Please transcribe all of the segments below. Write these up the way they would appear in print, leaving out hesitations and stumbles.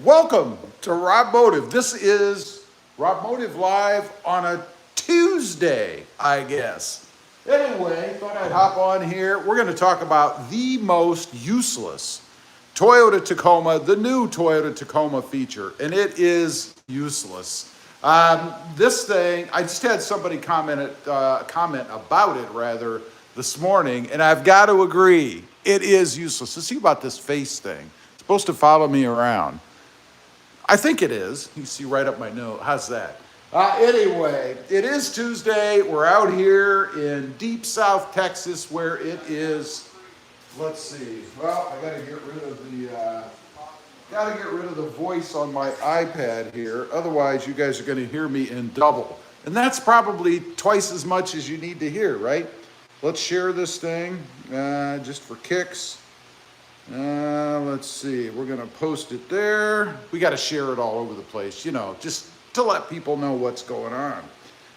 Welcome to RobMotive. This is RobMotive Live on a Tuesday, I guess. Anyway, thought I'd hop on here. We're going to talk about the most useless Toyota Tacoma, the new Toyota Tacoma feature, and it is useless. This thing, I just had somebody comment about it rather this morning, and I've got to agree, it is useless. Let's see about this face thing. It's supposed to follow me around. I think it is. You see right up my nose. How's that? Anyway, it is Tuesday. We're out here in deep South Texas where it is, let's see. Well, I gotta get rid of the voice on my iPad here. Otherwise, you guys are gonna hear me in double. And that's probably twice as much as you need to hear, right? Let's share this thing just for kicks. Let's see, we're gonna post it there. We gotta share it all over the place, you know, just to let people know what's going on.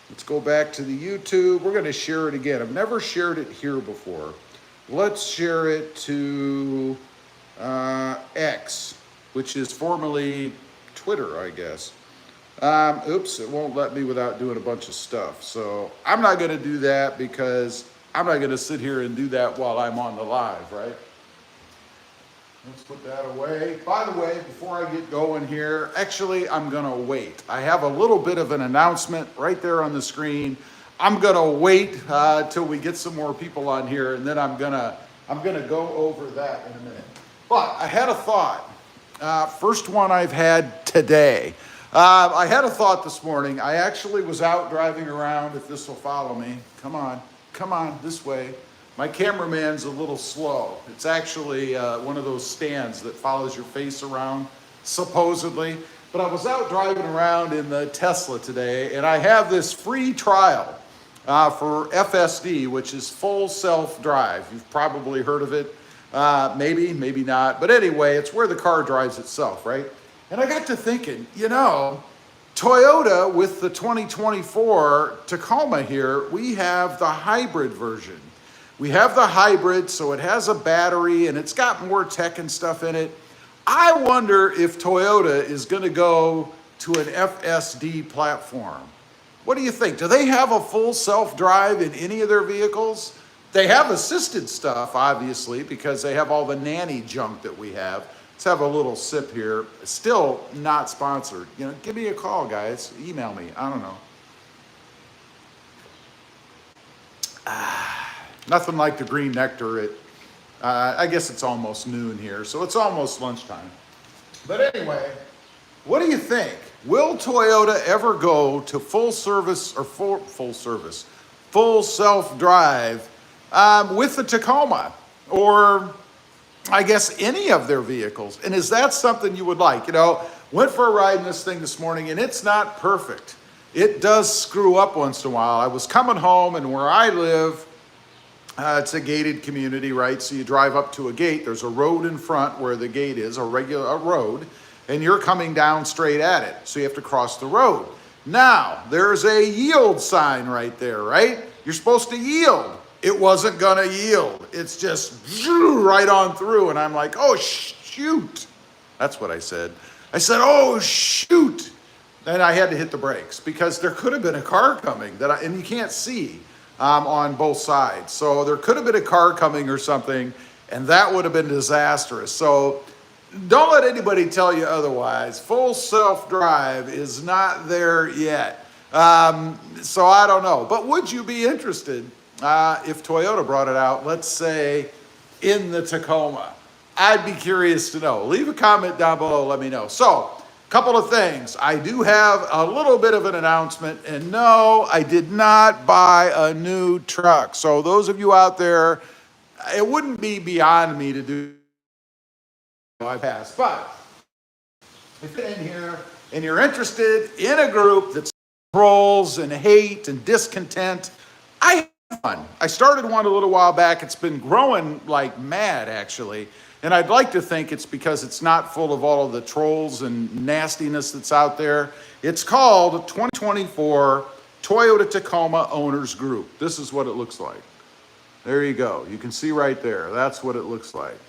Let's go back to the YouTube. We're gonna share it again. I've never shared it here before. Let's share it to X, which is formerly Twitter, I guess. Oops, it won't let me without doing a bunch of stuff. So I'm not gonna do that because I'm not gonna sit here and do that while I'm on the live, right? Let's put that away. By the way, before I get going here, actually, I'm gonna wait. I have a little bit of an announcement right there on the screen. I'm gonna wait till we get some more people on here, and then I'm gonna go over that in a minute. But I had a thought. First one I've had today. I had a thought this morning. I actually was out driving around, if this will follow me. Come on, this way. My cameraman's a little slow. It's actually one of those stands that follows your face around, supposedly. But I was out driving around in the Tesla today, and I have this free trial for FSD, which is full self-drive. You've probably heard of it. Maybe not. But anyway, it's where the car drives itself, right? And I got to thinking, you know, Toyota with the 2024 Tacoma here, we have the hybrid version. We have the hybrid, so it has a battery and it's got more tech and stuff in it. I wonder if Toyota is going to go to an FSD platform. What do you think? Do they have a full self-drive in any of their vehicles? They have assisted stuff, obviously, because they have all the nanny junk that we have. Let's have a little sip here. Still not sponsored. You know, give me a call, guys. Email me. I don't know. Nothing like the green nectar. I guess it's almost noon here, so it's almost lunchtime. But anyway, what do you think? Will Toyota ever go to full self-drive with the Tacoma, or I guess any of their vehicles? And is that something you would like? You know, went for a ride in this thing this morning, and it's not perfect. It does screw up once in a while. I was coming home, and where I live, it's a gated community, right? So you drive up to a gate. There's a road in front where the gate is, a road, and you're coming down straight at it. So you have to cross the road. Now, there's a yield sign right there, right? You're supposed to yield. It wasn't gonna yield. It's just right on through. And I'm like, oh, shoot. That's what I said. I said, oh, shoot. And I had to hit the brakes because there could have been a car coming and you can't see on both sides. So there could have been a car coming or something, and that would have been disastrous. So don't let anybody tell you otherwise. Full self-drive is not there yet. So I don't know. But would you be interested if Toyota brought it out, let's say, in the Tacoma? I'd be curious to know. Leave a comment down below. Let me know. So, couple of things. I do have a little bit of an announcement, and no, I did not buy a new truck. So those of you out there, it wouldn't be beyond me to do. I pass. But if you're in here and you're interested in a group that's trolls and hate and discontent, I have one. I started one a little while back. It's been growing like mad, actually. And I'd like to think it's because it's not full of all of the trolls and nastiness that's out there. It's called 2024 Toyota Tacoma Owners Group. This is what it looks like. There you go. You can see right there. That's what it looks like.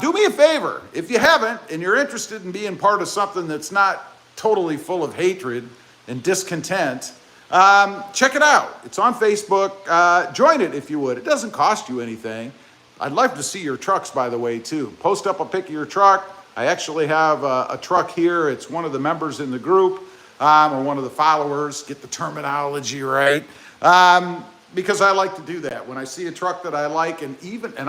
Do me a favor, if you haven't, and you're interested in being part of something that's not totally full of hatred and discontent, check it out. It's on Facebook. Join it if you would. It doesn't cost you anything. I'd love to see your trucks, by the way, too. Post up a pic of your truck. I actually have a truck here. It's one of the members in the group, or one of the followers. Get the terminology right. Because I like to do that. When I see a truck that I like, and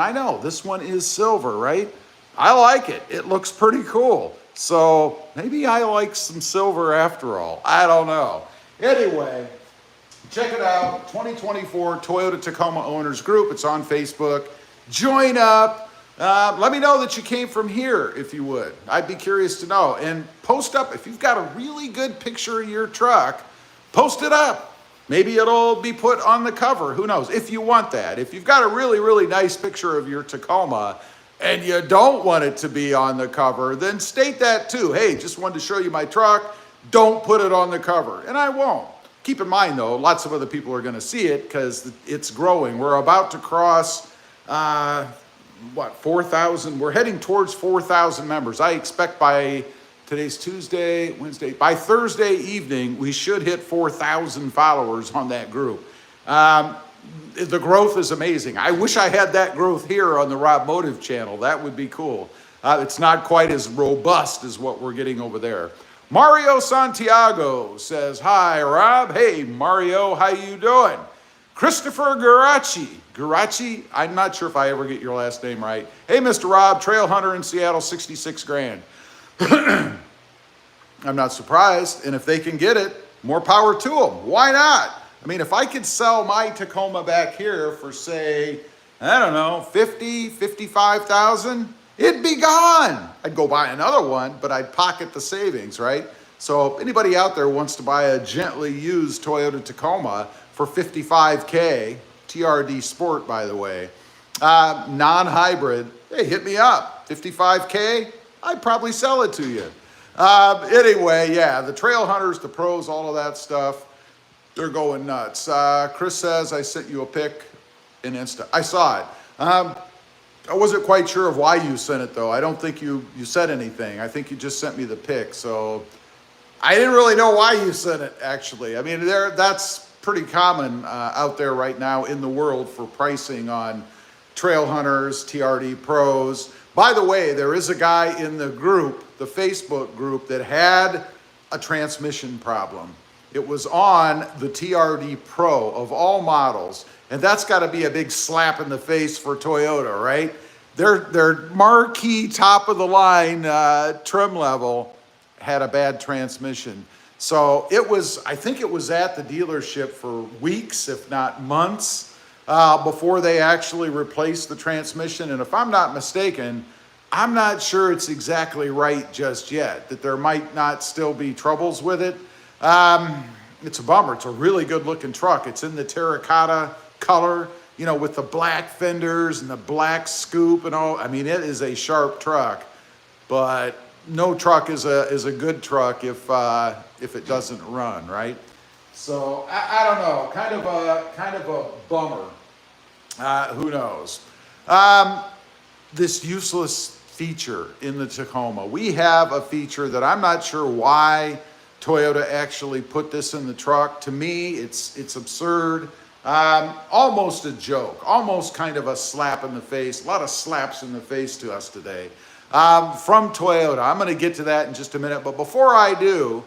I know this one is silver, right? I like it. It looks pretty cool. So maybe I like some silver after all. I don't know. Anyway, check it out. 2024 Toyota Tacoma Owners Group. It's on Facebook. Join up. Let me know that you came from here, if you would. I'd be curious to know. And post up, if you've got a really good picture of your truck, post it up. Maybe it'll be put on the cover. Who knows? If you want that. If you've got a really, really nice picture of your Tacoma and you don't want it to be on the cover, then state that too. Hey, just wanted to show you my truck. Don't put it on the cover. And I won't. Keep in mind, though, lots of other people are going to see it because it's growing. We're about to cross, 4,000? We're heading towards 4,000 members. I expect by... Today's Tuesday, Wednesday. By Thursday evening, we should hit 4,000 followers on that group. The growth is amazing. I wish I had that growth here on the RobMotive channel. That would be cool. It's not quite as robust as what we're getting over there. Mario Santiago says, hi, Rob. Hey, Mario, how you doing? Christopher Garachi, I'm not sure if I ever get your last name right. Hey, Mr. Rob, trail hunter in Seattle, 66 grand. I'm not surprised, and if they can get it, more power to them. Why not? I mean, if I could sell my Tacoma back here for, say, I don't know, 50, 55,000, it'd be gone. I'd go buy another one, but I'd pocket the savings, right? So if anybody out there wants to buy a gently used Toyota Tacoma for 55K, TRD Sport, by the way, non-hybrid, hey, hit me up. 55K, I'd probably sell it to you. Anyway, yeah, the trail hunters, the pros, all of that stuff, they're going nuts. Chris says, I sent you a pic in Insta. I saw it. I wasn't quite sure of why you sent it, though. I don't think you said anything. I think you just sent me the pic. So I didn't really know why you sent it, actually. I mean, that's pretty common out there right now in the world for pricing on trail hunters, TRD pros. By the way, there is a guy in the group, the Facebook group, that had a transmission problem. It was on the TRD Pro of all models, and that's got to be a big slap in the face for Toyota, right? Their marquee top of the line trim level had a bad transmission. So I think it was at the dealership for weeks, if not months, before they actually replaced the transmission. And if I'm not mistaken, I'm not sure it's exactly right just yet, that there might not still be troubles with it. It's a bummer. It's a really good looking truck. It's in the terracotta color, you know, with the black fenders and the black scoop and all. I mean, it is a sharp truck, but no truck is a good truck if it doesn't run, right? So I don't know, kind of a bummer. Who knows? This useless feature in the Tacoma. We have a feature that I'm not sure why Toyota actually put this in the truck. To me, it's absurd. Almost a joke, almost kind of a slap in the face. A lot of slaps in the face to us today from Toyota. I'm going to get to that in just a minute, but before I do,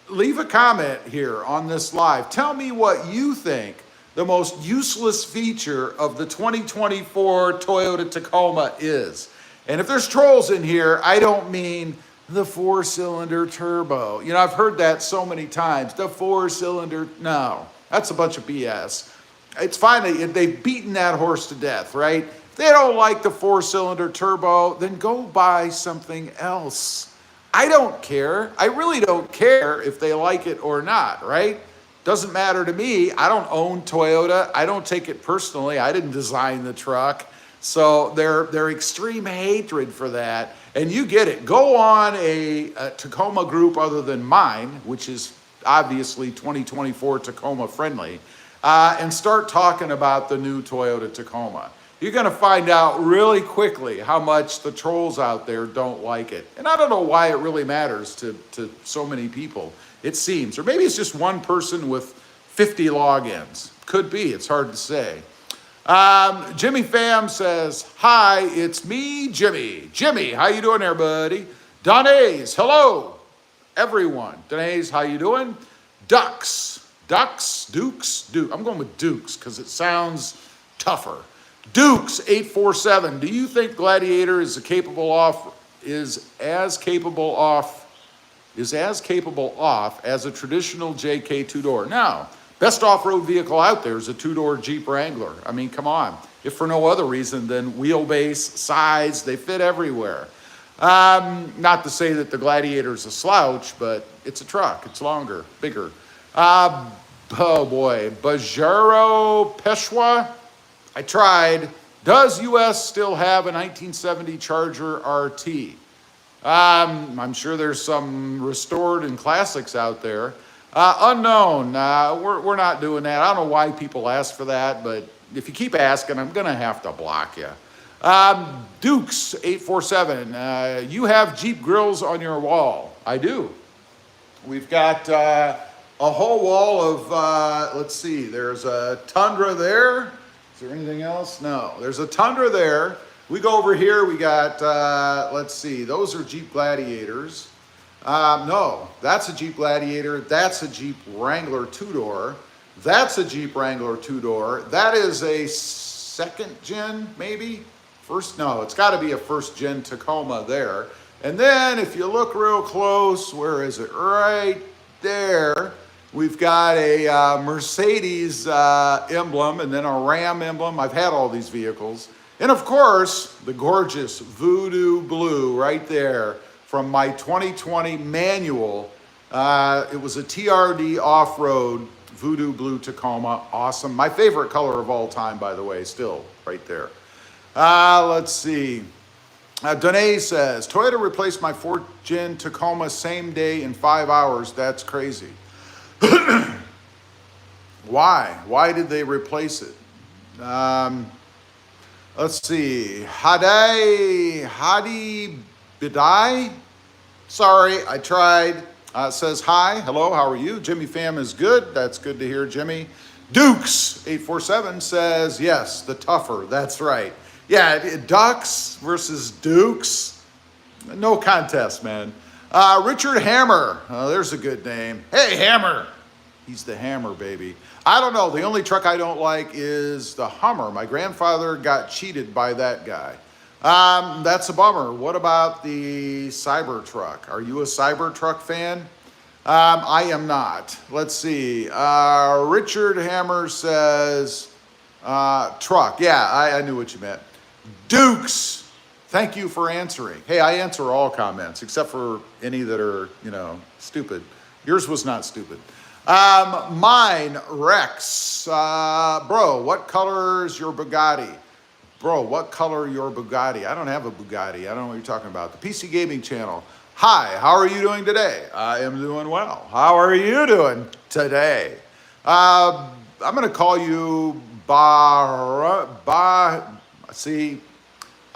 leave a comment here on this live. Tell me what you think the most useless feature of the 2024 Toyota Tacoma is. And if there's trolls in here, I don't mean the 4-cylinder turbo. You know, I've heard that so many times. The 4-cylinder, no, that's a bunch of BS. It's finally, they've beaten that horse to death, right? If they don't like the 4-cylinder turbo, then go buy something else. I don't care. I really don't care if they like it or not, right? Doesn't matter to me. I don't own Toyota. I don't take it personally. I didn't design the truck. So their extreme hatred for that, and you get it. Go on a Tacoma group other than mine, which is obviously 2024 Tacoma friendly, and start talking about the new Toyota Tacoma. you're going to find out really quickly how much the trolls out there don't like it. And I don't know why it really matters to so many people, it seems. Or maybe it's just one person with 50 logins. Could be, it's hard to say. Jimmy Pham says, hi, it's me, Jimmy. Jimmy, how you doing there, buddy? Donays, hello, everyone. Donays, how you doing? Dukes, Dukes. I'm going with Dukes because it sounds tougher. Dukes 847. Do you think Gladiator is as capable off as a traditional JK two-door? Now, best off-road vehicle out there is a two-door Jeep Wrangler. I mean, come on. If for no other reason than wheelbase, size, they fit everywhere. Not to say that the Gladiator's a slouch, but it's a truck. It's longer, bigger. Oh boy, Bajero Peshwa. I tried. Does US still have a 1970 Charger RT? I'm sure there's some restored and classics out there. Unknown. We're not doing that. I don't know why people ask for that, but if you keep asking, I'm going to have to block you. Dukes 847. You have Jeep grills on your wall. I do. We've got a whole wall of, let's see, there's a Tundra there. Is there anything else? No, there's a Tundra there. We go over here, we got, let's see, those are Jeep Gladiators. No, that's a Jeep Gladiator. That's a Jeep Wrangler two-door. That's a Jeep Wrangler two-door. That is a second gen, maybe? First, no, it's got to be a first gen Tacoma there. And then if you look real close, where is it? Right there. We've got a Mercedes emblem and then a Ram emblem. I've had all these vehicles. And of course, the gorgeous Voodoo Blue right there from my 2020 manual. It was a TRD off-road Voodoo Blue Tacoma. Awesome. My favorite color of all time, by the way, still right there. Let's see. Danae says, Toyota replaced my 4th gen Tacoma same day in 5 hours. That's crazy. Why? Why did they replace it? Let's see. Hadi Bidai. Sorry, I tried. Says, hi, hello, how are you? Jimmy Pham is good. That's good to hear, Jimmy. Dukes 847 says, yes, the tougher. That's right. Yeah, Ducks versus Dukes. No contest, man. Richard Hammer. Oh, there's a good name. Hey, Hammer. He's the Hammer, baby. I don't know. The only truck I don't like is the Hummer. My grandfather got cheated by that guy. That's a bummer. What about the Cybertruck? Are you a Cybertruck fan? I am not. Let's see. Richard Hammer says, truck. Yeah, I knew what you meant. Dukes. Thank you for answering. Hey, I answer all comments except for any that are, stupid. Yours was not stupid. Mine, Rex. Bro, what color is your Bugatti? Bro, what color your Bugatti? I don't have a Bugatti. I don't know what you're talking about. The PC Gaming Channel. Hi, how are you doing today? I am doing well. How are you doing today? I'm going to call you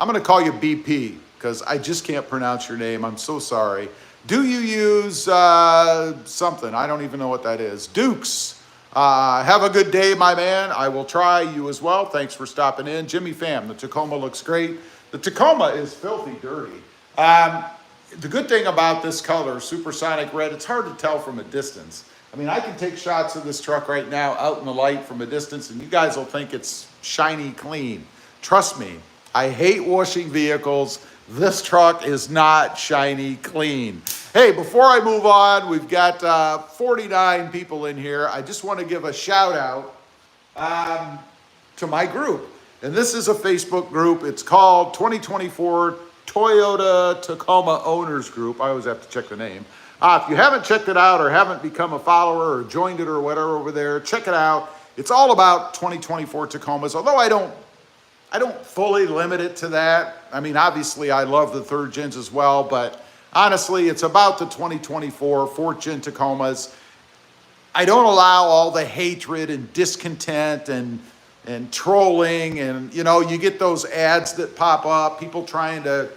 I'm going to call you BP because I just can't pronounce your name. I'm so sorry. Do you use something? I don't even know what that is. Dukes, have a good day, my man. I will try. You as well. Thanks for stopping in. Jimmy Pham, the Tacoma looks great. The Tacoma is filthy dirty. The good thing about this color, supersonic red, it's hard to tell from a distance. I mean, I can take shots of this truck right now out in the light from a distance, and you guys will think it's shiny clean. Trust me, I hate washing vehicles. This truck is not shiny clean. Hey, before I move on, we've got 49 people in here. I just want to give a shout out to my group. And this is a Facebook group. It's called 2024 Toyota Tacoma Owners Group. I always have to check the name. If you haven't checked it out or haven't become a follower or joined it or whatever over there, check it out. It's all about 2024 Tacomas, although I don't fully limit it to that. I mean, obviously, I love the 3rd gens as well, but honestly, it's about the 2024 4th gen Tacomas. I don't allow all the hatred and discontent and and trolling, and you know, you get those ads that pop up, people trying to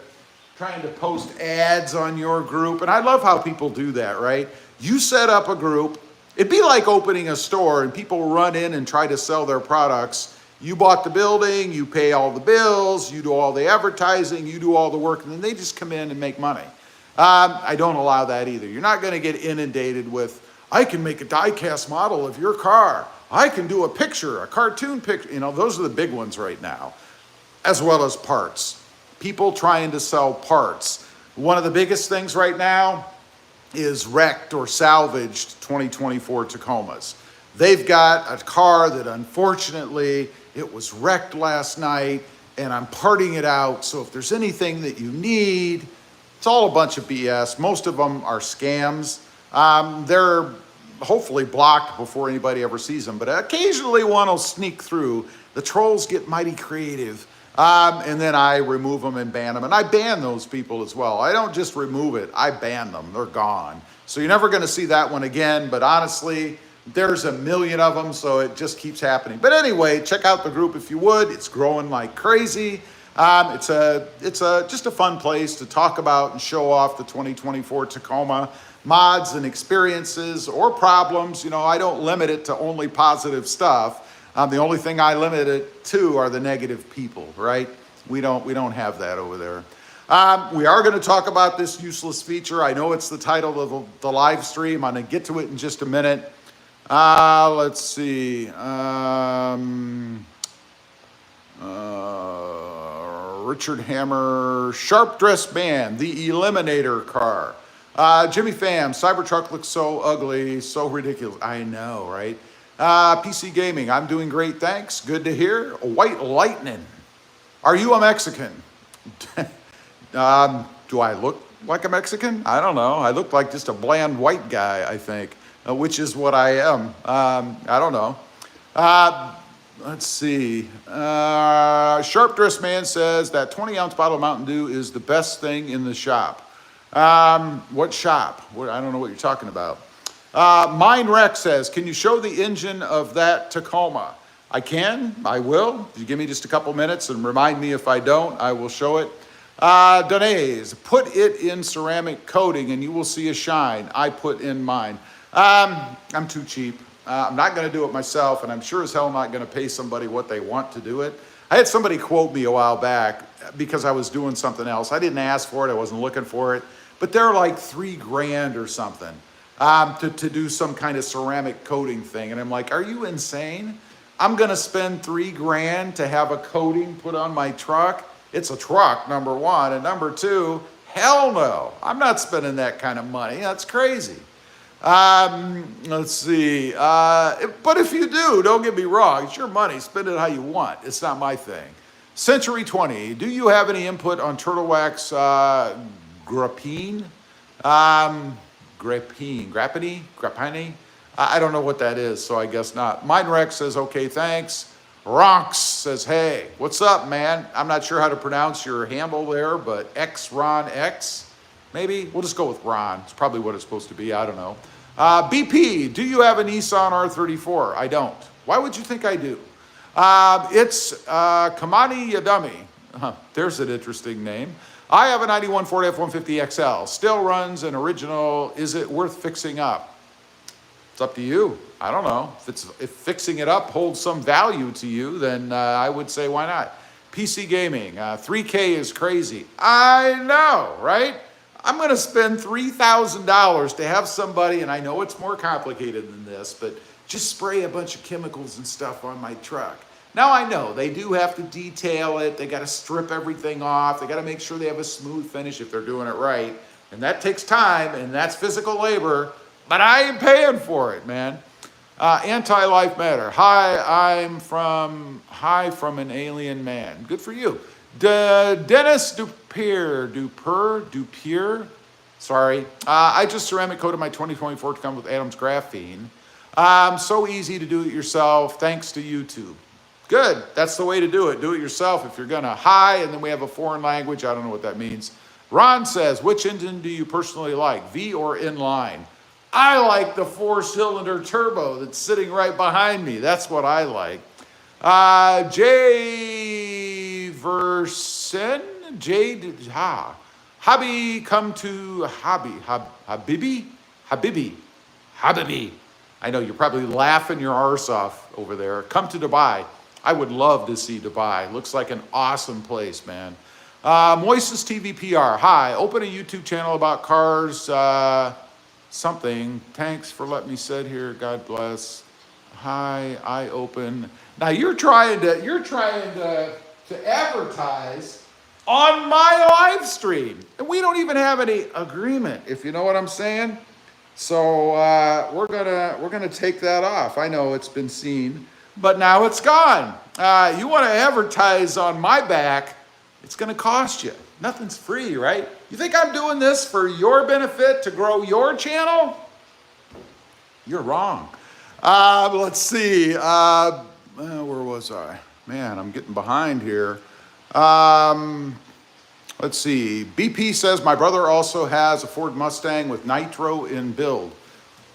post ads on your group. And I love how people do that, right? You set up a group. It'd be like opening a store and people run in and try to sell their products. You bought the building, you pay all the bills, you do all the advertising, you do all the work, and then they just come in and make money. I don't allow that either. You're not going to get inundated with, I can make a die-cast model of your car. I can do a picture, a cartoon picture. You know, those are the big ones right now, as well as parts. People trying to sell parts. One of the biggest things right now is wrecked or salvaged 2024 Tacomas. They've got a car that unfortunately it was wrecked last night and I'm parting it out. So if there's anything that you need, it's all a bunch of BS. Most of them are scams. They're hopefully blocked before anybody ever sees them, but occasionally one will sneak through. The trolls get mighty creative. And then I remove them and ban them. And I ban those people as well. I don't just remove it, I ban them. They're gone. So you're never going to see that one again. But honestly, there's a million of them, so it just keeps happening. But anyway, check out the group if you would. It's growing like crazy. It's just a fun place to talk about and show off the 2024 Tacoma mods and experiences or problems. You know, I don't limit it to only positive stuff. The only thing I limit it to are the negative people, right? We don't have that over there. We are going to talk about this useless feature. I know it's the title of the live stream. I'm going to get to it in just a minute. Let's see. Richard Hammer, Sharp Dressed Man, the Eliminator car. Jimmy Pham, Cybertruck looks so ugly, so ridiculous. I know, right? PC Gaming, I'm doing great, thanks. Good to hear. White Lightning, are you a Mexican? Do I look like a Mexican? I don't know. I look like just a bland white guy, I think, which is what I am. I don't know. Let's see. Sharp Dressed Man says that 20-ounce bottle of Mountain Dew is the best thing in the shop. What shop? I don't know what you're talking about. Mine Rex says, can you show the engine of that Tacoma? I can, I will. If you give me just a couple minutes and remind me if I don't, I will show it. Donays, put it in ceramic coating and you will see a shine. I put in mine. I'm too cheap. I'm not going to do it myself, and I'm sure as hell not going to pay somebody what they want to do it. I had somebody quote me a while back because I was doing something else. I didn't ask for it. I wasn't looking for it. But they're like $3,000 or something. To do some kind of ceramic coating thing. And I'm like, are you insane? I'm going to spend $3,000 to have a coating put on my truck. It's a truck, number one. And number two, hell no. I'm not spending that kind of money. That's crazy. Let's see. But if you do, don't get me wrong. It's your money. Spend it how you want. It's not my thing. Century 20, do you have any input on Turtle Wax graphene? Graphene? I don't know what that is, so I guess not. Mine Rex says, okay, thanks. Ronks says, hey, what's up, man? I'm not sure how to pronounce your handle there, but Ron X, maybe? We'll just go with Ron. It's probably what it's supposed to be. I don't know. BP, do you have a Nissan R34? I don't. Why would you think I do? It's Kamani Yadami. There's an interesting name. I have a 91 Ford F-150 XL. Still runs an original. Is it worth fixing up? It's up to you. I don't know. If fixing it up holds some value to you, then I would say why not? PC Gaming. 3K is crazy. I know, right? I'm going to spend $3,000 to have somebody, and I know it's more complicated than this, but just spray a bunch of chemicals and stuff on my truck. Now I know they do have to detail it. They got to strip everything off. They got to make sure they have a smooth finish if they're doing it right. And that takes time and that's physical labor, but I ain't paying for it, man. Anti-life matter. Hi from an alien man. Good for you. Dennis Dupier. Sorry. I just ceramic coated my 2024 to come with Adams graphene. So easy to do it yourself. Thanks to YouTube. Good. That's the way to do it. Do it yourself if you're going to. Hi, and then we have a foreign language. I don't know what that means. Ron says, which engine do you personally like, V or inline? I like the 4-cylinder turbo that's sitting right behind me. That's what I like. Jay Versen, Jade, Hobby, come to Habibi. I know you're probably laughing your arse off over there. Come to Dubai. I would love to see Dubai. Looks like an awesome place, man. Moises TV PR. Hi, open a YouTube channel about cars, something. Thanks for letting me sit here. God bless. Hi, I open. Now you're trying to advertise on my live stream. And we don't even have any agreement, if you know what I'm saying. So we're gonna take that off. I know it's been seen, but now it's gone. You want to advertise on my back, it's gonna cost you. Nothing's free, right? You think I'm doing this for your benefit to grow your channel? You're wrong. Let's see. Where was I? Man, I'm getting behind here. Let's see. BP says, my brother also has a Ford Mustang with nitro in build.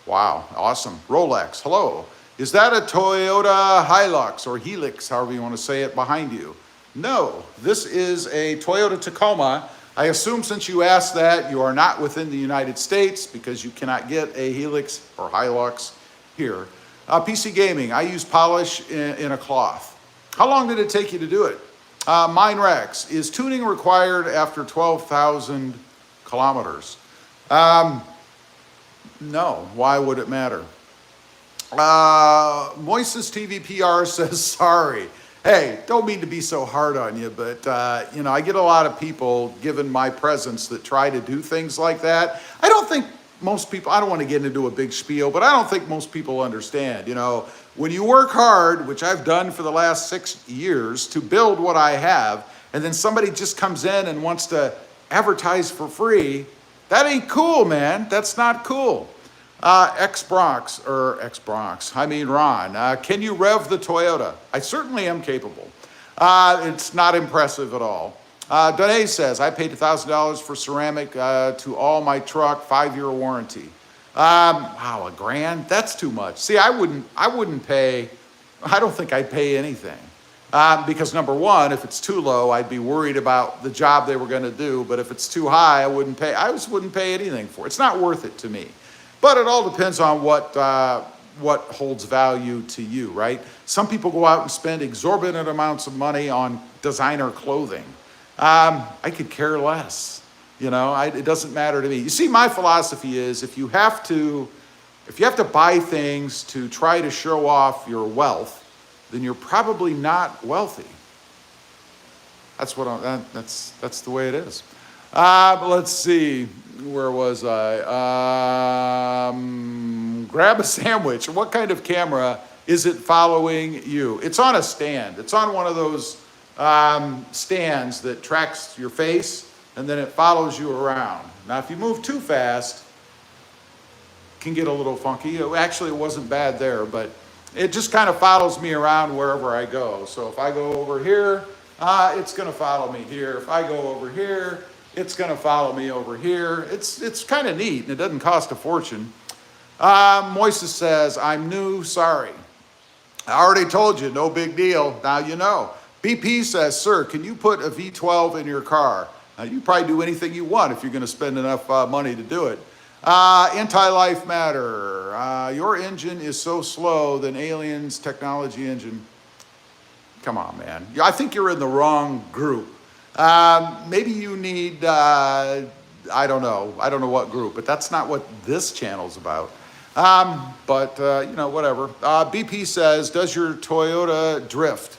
Wow, awesome. Rolex, hello. Is that a Toyota Hilux or Helix, however you want to say it, behind you? No, this is a Toyota Tacoma. I assume since you asked that, you are not within the United States because you cannot get a Helix or Hilux here. PC Gaming, I use polish in a cloth. How long did it take you to do it? Mine Rex, is tuning required after 12,000 kilometers? No, why would it matter? Moises TV PR says, sorry. Hey, don't mean to be so hard on you, but you know, I get a lot of people, given my presence, that try to do things like that. I don't think most people, I don't want to get into a big spiel, but I don't think most people understand. You know, when you work hard, which I've done for the last 6 years to build what I have, and then somebody just comes in and wants to advertise for free, that ain't cool, man. That's not cool. X-Bronx, I mean Ron, can you rev the Toyota? I certainly am capable. It's not impressive at all. Danae says, I paid $1,000 for ceramic to all my truck, 5-year warranty. Wow, $1,000? That's too much. See, I wouldn't pay, I don't think I'd pay anything. Because number one, if it's too low, I'd be worried about the job they were gonna do, but if it's too high, I just wouldn't pay anything for it. It's not worth it to me. But it all depends on what holds value to you, right? Some people go out and spend exorbitant amounts of money on designer clothing. I could care less, you know, it doesn't matter to me. You see, my philosophy is if you have to buy things to try to show off your wealth, then you're probably not wealthy. That's that's the way it is. Let's see, where was I? Grab a sandwich. What kind of camera is it following you? It's on a stand. It's on one of those stands that tracks your face, and then it follows you around. Now, if you move too fast, it can get a little funky. Actually, it wasn't bad there, but it just kind of follows me around wherever I go. So if I go over here, it's going to follow me here. If I go over here, it's going to follow me over here. It's kind of neat, and it doesn't cost a fortune. Moises says, I'm new, sorry. I already told you, no big deal. Now you know. BP says, sir, can you put a V12 in your car? You probably do anything you want if you're going to spend enough money to do it. Anti-life matter. Your engine is so slow than Alien's technology engine. Come on, man. I think you're in the wrong group. Maybe you need, I don't know what group, but that's not what this channel's about. You know, whatever. BP says, does your Toyota drift?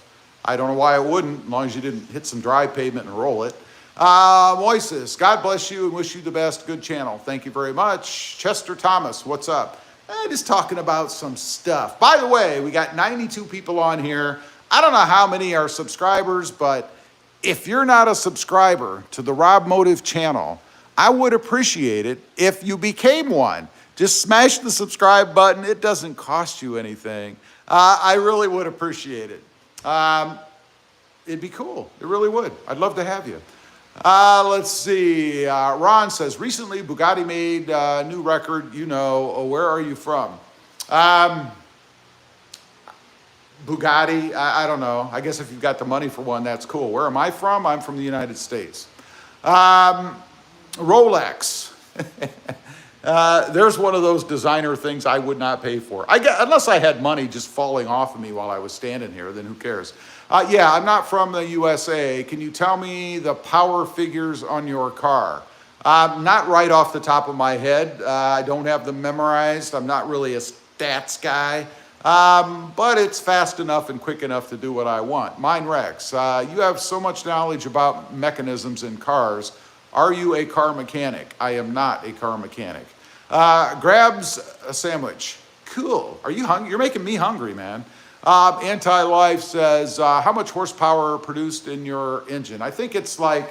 I don't know why it wouldn't, as long as you didn't hit some dry pavement and roll it. Moises, God bless you and wish you the best. Good channel. Thank you very much. Chester Thomas, what's up? Just talking about some stuff. By the way, we got 92 people on here. I don't know how many are subscribers, but if you're not a subscriber to the RobMotive channel, I would appreciate it if you became one. Just smash the subscribe button. It doesn't cost you anything. I really would appreciate it. It'd be cool. It really would. I'd love to have you. Let's see. Ron says, recently Bugatti made a new record. You know, where are you from? Bugatti, I don't know. I guess if you've got the money for one, that's cool. Where am I from? I'm from the United States. Rolex. There's one of those designer things I would not pay for. Unless I had money just falling off of me while I was standing here, then who cares? Yeah, I'm not from the USA. Can you tell me the power figures on your car? Not right off the top of my head. I don't have them memorized. I'm not really a stats guy. But it's fast enough and quick enough to do what I want. Mine Rex, you have so much knowledge about mechanisms in cars. Are you a car mechanic? I am not a car mechanic. Grabs a sandwich. Cool. Are you hungry? You're making me hungry, man. Anti-Life says, how much horsepower produced in your engine? I think it's like,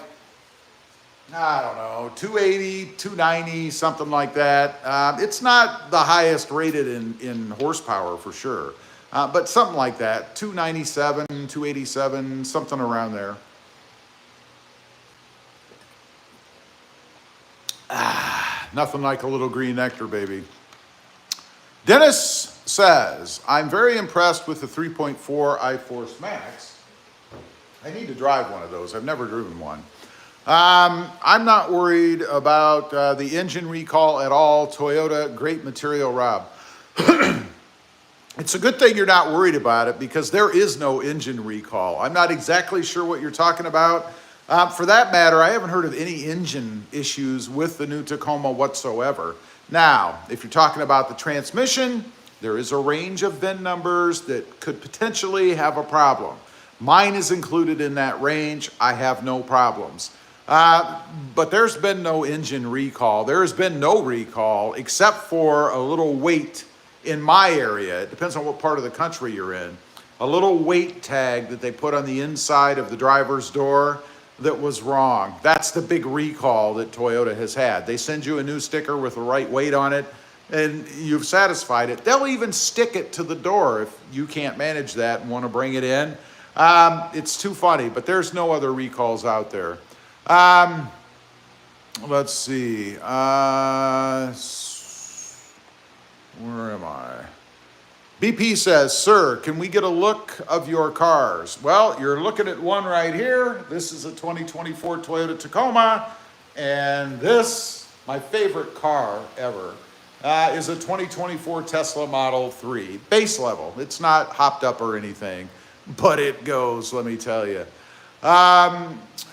I don't know, 280, 290, something like that. It's not the highest rated in horsepower for sure, but something like that, 297, 287, something around there. Nothing like a little green nectar, baby. Dennis says, I'm very impressed with the 3.4 iForce Max. I need to drive one of those. I've never driven one. I'm not worried about the engine recall at all. Toyota, great material, Rob. It's a good thing you're not worried about it because there is no engine recall. I'm not exactly sure what you're talking about. For that matter, I haven't heard of any engine issues with the new Tacoma whatsoever. Now, if you're talking about the transmission, there is a range of VIN numbers that could potentially have a problem. Mine is included in that range. I have no problems. But there's been no engine recall. There has been no recall except for a little weight in my area. It depends on what part of the country you're in. A little weight tag that they put on the inside of the driver's door that was wrong. That's the big recall that Toyota has had. They send you a new sticker with the right weight on it and you've satisfied it. They'll even stick it to the door if you can't manage that and want to bring it in. It's too funny, but there's no other recalls out there. Let's see. Where am I? BP says, sir, can we get a look of your cars? Well, you're looking at one right here. This is a 2024 Toyota Tacoma. And this, my favorite car ever, is a 2024 Tesla Model 3. Base level. It's not hopped up or anything, but it goes, let me tell you.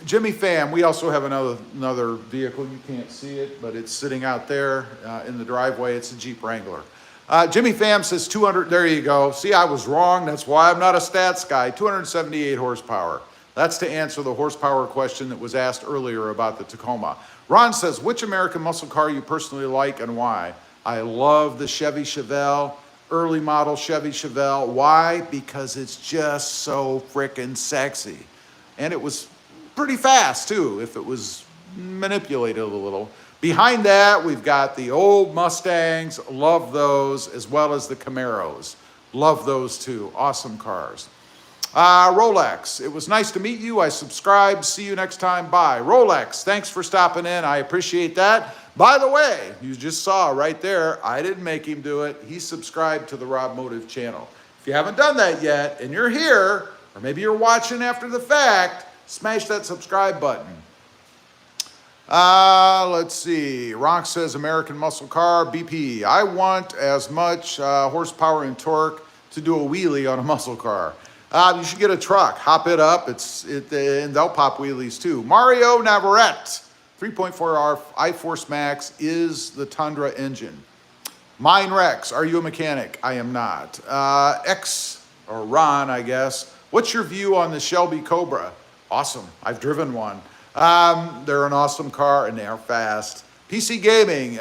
Jimmy Pham, we also have another vehicle. You can't see it, but it's sitting out there in the driveway. It's a Jeep Wrangler. Jimmy Pham says 200, there you go. See, I was wrong. That's why I'm not a stats guy. 278 horsepower. That's to answer the horsepower question that was asked earlier about the Tacoma. Ron says, which American muscle car you personally like and why? I love the Chevy Chevelle, early model Chevy Chevelle. Why? Because it's just so frickin' sexy. And it was pretty fast too, if it was manipulated a little. Behind that, we've got the old Mustangs, love those, as well as the Camaros. Love those too, awesome cars. Rolex, it was nice to meet you. I subscribed, see you next time, bye. Rolex, thanks for stopping in, I appreciate that. By the way, you just saw right there, I didn't make him do it. He subscribed to the RobMotive channel. If you haven't done that yet, and you're here, or maybe you're watching after the fact, smash that subscribe button. Let's see. Ronk says American muscle car, BP. I want as much horsepower and torque to do a wheelie on a muscle car. You should get a truck. Hop it up. And they'll pop wheelies too. Mario Navarrete. 3.4R iForce Max is the Tundra engine. Mine Rex. Are you a mechanic? I am not. X, or Ron, I guess. What's your view on the Shelby Cobra? Awesome. I've driven one. They're an awesome car and they are fast. PC Gaming,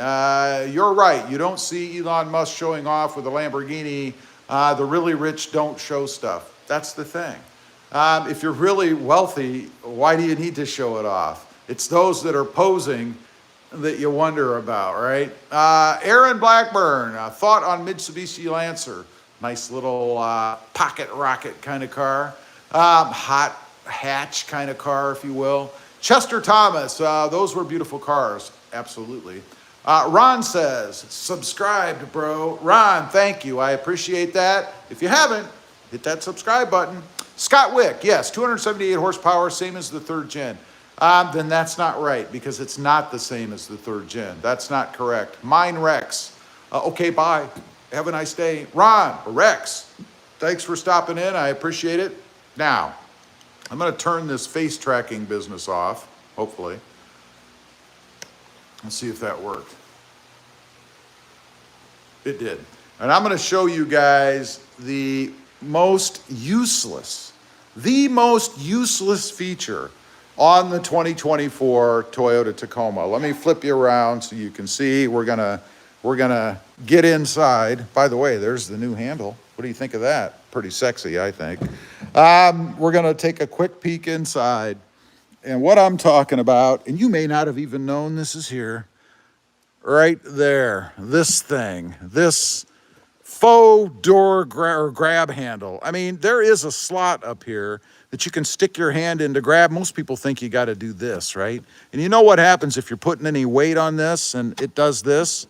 you're right. You don't see Elon Musk showing off with a Lamborghini. The really rich don't show stuff. That's the thing. If you're really wealthy, why do you need to show it off? It's those that are posing that you wonder about, right? Aaron Blackburn, thought on Mitsubishi Lancer. Nice little pocket rocket kind of car. Hot hatch kind of car, if you will. Chester Thomas, those were beautiful cars. Absolutely. Ron says, subscribed, bro. Ron, thank you. I appreciate that. If you haven't, hit that subscribe button. Scott Wick, yes, 278 horsepower, same as the 3rd gen. Then that's not right, because it's not the same as the 3rd gen. That's not correct. Mine Rex. Okay, bye. Have a nice day. Ron, Rex, thanks for stopping in. I appreciate it. Now, I'm going to turn this face tracking business off, hopefully. Let's see if that worked. It did. And I'm going to show you guys the most useless feature on the 2024 Toyota Tacoma. Let me flip you around so you can see. We're gonna get inside. By the way, there's the new handle. What do you think of that? Pretty sexy, I think. We're gonna take a quick peek inside. And what I'm talking about, and you may not have even known this is here, right there, this thing, this faux door grab handle. I mean, there is a slot up here that you can stick your hand in to grab. Most people think you got to do this, right? And you know what happens if you're putting any weight on this and it does this?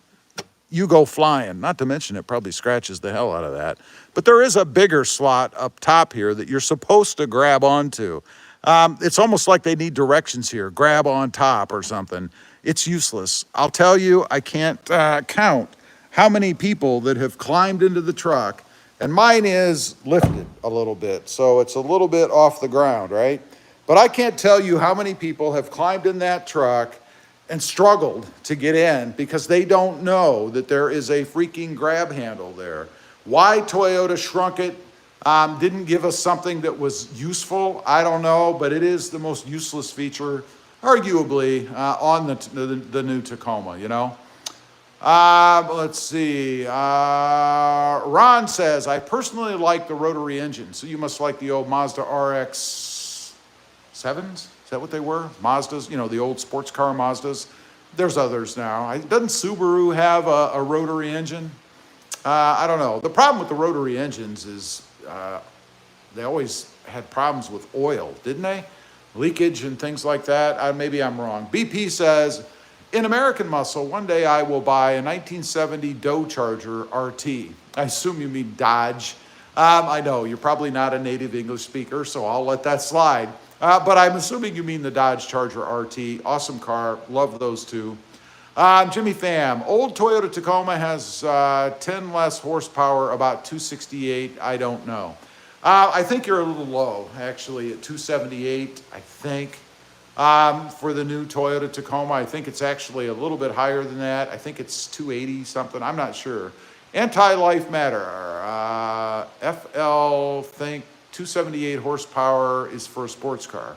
You go flying. Not to mention it probably scratches the hell out of that. But there is a bigger slot up top here that you're supposed to grab onto. It's almost like they need directions here. Grab on top or something. It's useless. I'll tell you, I can't count how many people that have climbed into the truck, and mine is lifted a little bit, so it's a little bit off the ground, right? But I can't tell you how many people have climbed in that truck and struggled to get in because they don't know that there is a freaking grab handle there. Why Toyota shrunk it, didn't give us something that was useful, I don't know, but it is the most useless feature, arguably, on the new Tacoma, you know? Let's see. Ron says, I personally like the rotary engine, so you must like the old Mazda RX-7s? Is that what they were? Mazdas, you know, the old sports car Mazdas. There's others now. Doesn't Subaru have a rotary engine? I don't know. The problem with the rotary engines is they always had problems with oil, didn't they? Leakage and things like that. Maybe I'm wrong. BP says, in American Muscle, one day I will buy a 1970 Dodge Charger RT. I assume you mean Dodge. I know you're probably not a native English speaker, so I'll let that slide. But I'm assuming you mean the Dodge Charger RT. Awesome car. Love those two. Jimmy Pham, old Toyota Tacoma has 10 less horsepower, about 268. I don't know. I think you're a little low, actually, at 278, I think. For the new Toyota Tacoma, I think it's actually a little bit higher than that. I think it's 280 something. I'm not sure. Anti-Life Matter. FL think 278 horsepower is for a sports car.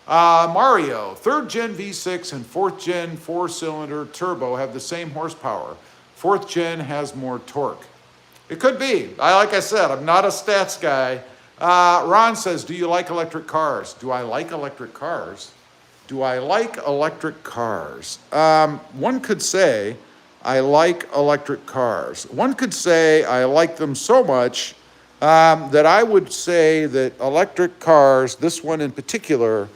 Mario, 3rd gen V6 and 4th gen 4-cylinder turbo have the same horsepower. 4th gen has more torque. It could be. Like I said, I'm not a stats guy. Ron says, do you like electric cars? Do I like electric cars? Do I like electric cars? One could say I like electric cars. One could say I like them so much that I would say that electric cars, this one in particular,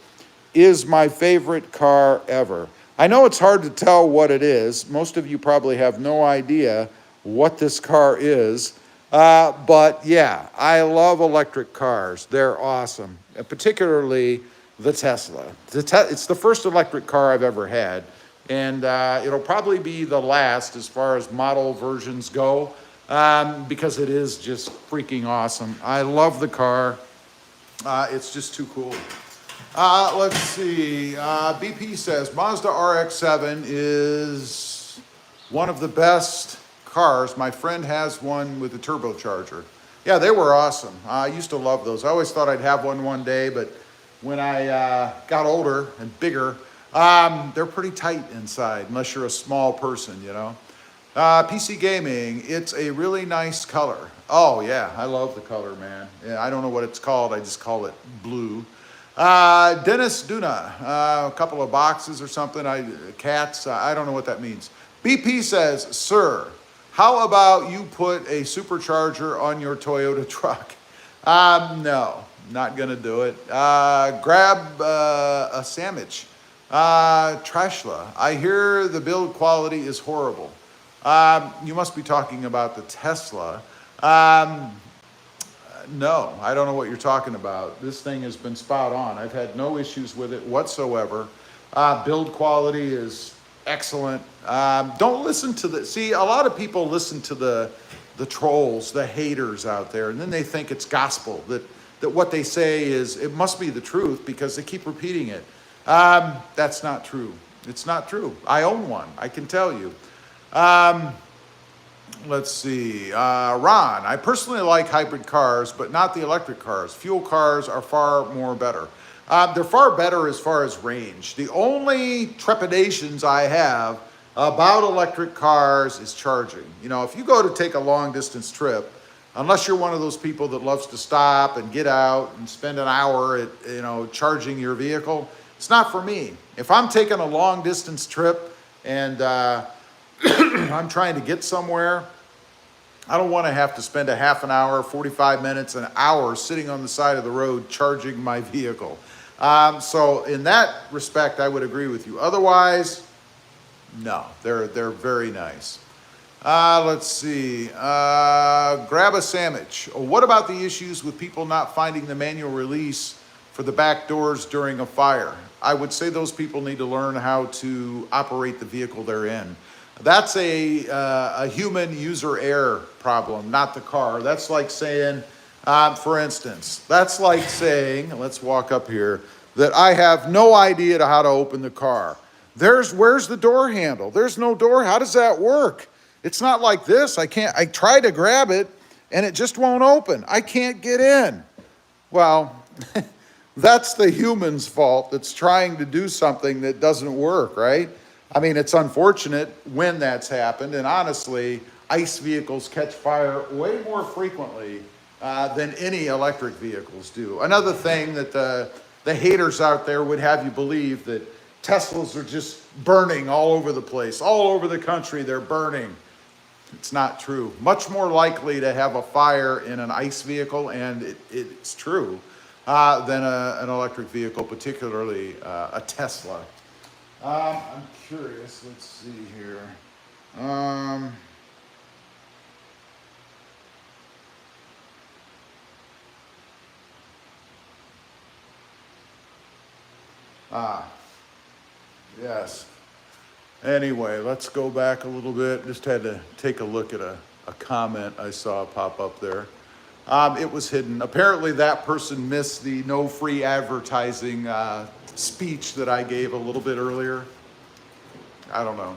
is my favorite car ever. I know it's hard to tell what it is. Most of you probably have no idea what this car is. But yeah, I love electric cars. They're awesome, particularly the Tesla. It's the first electric car I've ever had, and it'll probably be the last as far as model versions go, because it is just freaking awesome. I love the car. It's just too cool. Let's see. BP says Mazda RX-7 is one of the best cars. My friend has one with a turbocharger. Yeah, they were awesome. I used to love those. I always thought I'd have one day, but when I got older and bigger, they're pretty tight inside, unless you're a small person, you know. PC Gaming, it's a really nice color. Oh yeah, I love the color, man. Yeah, I don't know what it's called. I just call it blue. Dennis Duna, a couple of boxes or something. Cats, I don't know what that means. BP says, sir, how about you put a supercharger on your Toyota truck? No, not gonna do it. Grab a sandwich. Trashla, I hear the build quality is horrible. You must be talking about the Tesla. No, I don't know what you're talking about. This thing has been spot on. I've had no issues with it whatsoever. Build quality is excellent. Don't listen to see, a lot of people listen to the trolls, the haters out there, and then they think it's gospel, that what they say is, it must be the truth because they keep repeating it. That's not true. It's not true. I own one, I can tell you. Let's see, Ron, I personally like hybrid cars, but not the electric cars. Fuel cars are far more better. They're far better as far as range. The only trepidations I have about electric cars is charging. You know, if you go to take a long distance trip, unless you're one of those people that loves to stop and get out and spend an hour at, you know, charging your vehicle, it's not for me. If I'm taking a long distance trip and I'm trying to get somewhere, I don't want to have to spend a half an hour, 45 minutes, an hour sitting on the side of the road charging my vehicle. So in that respect, I would agree with you. Otherwise, no, they're very nice. Let's see, grab a sandwich. What about the issues with people not finding the manual release for the back doors during a fire? I would say those people need to learn how to operate the vehicle they're in. That's a human user error problem, not the car. That's like saying, for instance, that's like saying, let's walk up here, that I have no idea how to open the car. Where's the door handle? There's no door. How does that work? It's not like this. I try to grab it and it just won't open. I can't get in. Well, that's the human's fault that's trying to do something that doesn't work, right? I mean, it's unfortunate when that's happened, and honestly, ICE vehicles catch fire way more frequently than any electric vehicles do. Another thing that the haters out there would have you believe, that Teslas are just burning all over the place, all over the country, they're burning. It's not true. Much more likely to have a fire in an ICE vehicle, and it's true, than an electric vehicle, particularly a Tesla. I'm curious, let's see here. Yes. Anyway, let's go back a little bit. Just had to take a look at a comment I saw pop up there. It was hidden. Apparently that person missed the no free advertising speech that I gave a little bit earlier. I don't know.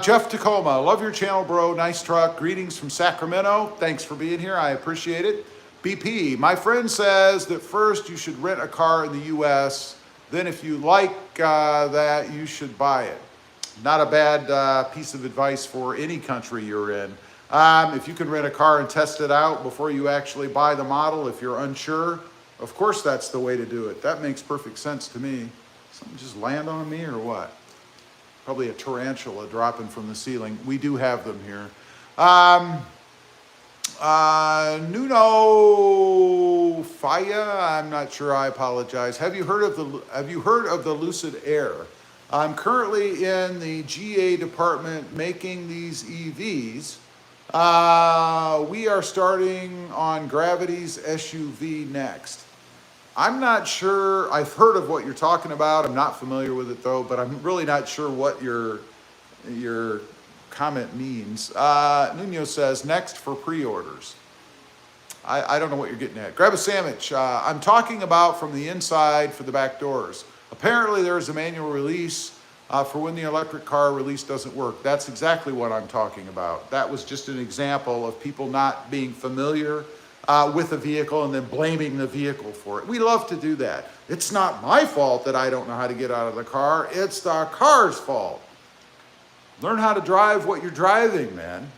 Jeff Tacoma, love your channel, bro. Nice truck. Greetings from Sacramento. Thanks for being here. I appreciate it. BP, my friend says that first you should rent a car in the US. Then if you like that, you should buy it. Not a bad piece of advice for any country you're in. If you can rent a car and test it out before you actually buy the model, if you're unsure, of course that's the way to do it. That makes perfect sense to me. Something just land on me or what? Probably a tarantula dropping from the ceiling. We do have them here. Nuno Faya, I'm not sure, I apologize. Have you heard of the Lucid Air? I'm currently in the GA department making these EVs. We are starting on Gravity's SUV next. I'm not sure, I've heard of what you're talking about. I'm not familiar with it though, but I'm really not sure what your comment means. Nuno says, next for pre-orders. I don't know what you're getting at. Grab a sandwich. I'm talking about from the inside for the back doors. Apparently there's a manual release for when the electric car release doesn't work. That's exactly what I'm talking about. That was just an example of people not being familiar with a vehicle and then blaming the vehicle for it. We love to do that. It's not my fault that I don't know how to get out of the car. It's the car's fault. Learn how to drive what you're driving, man.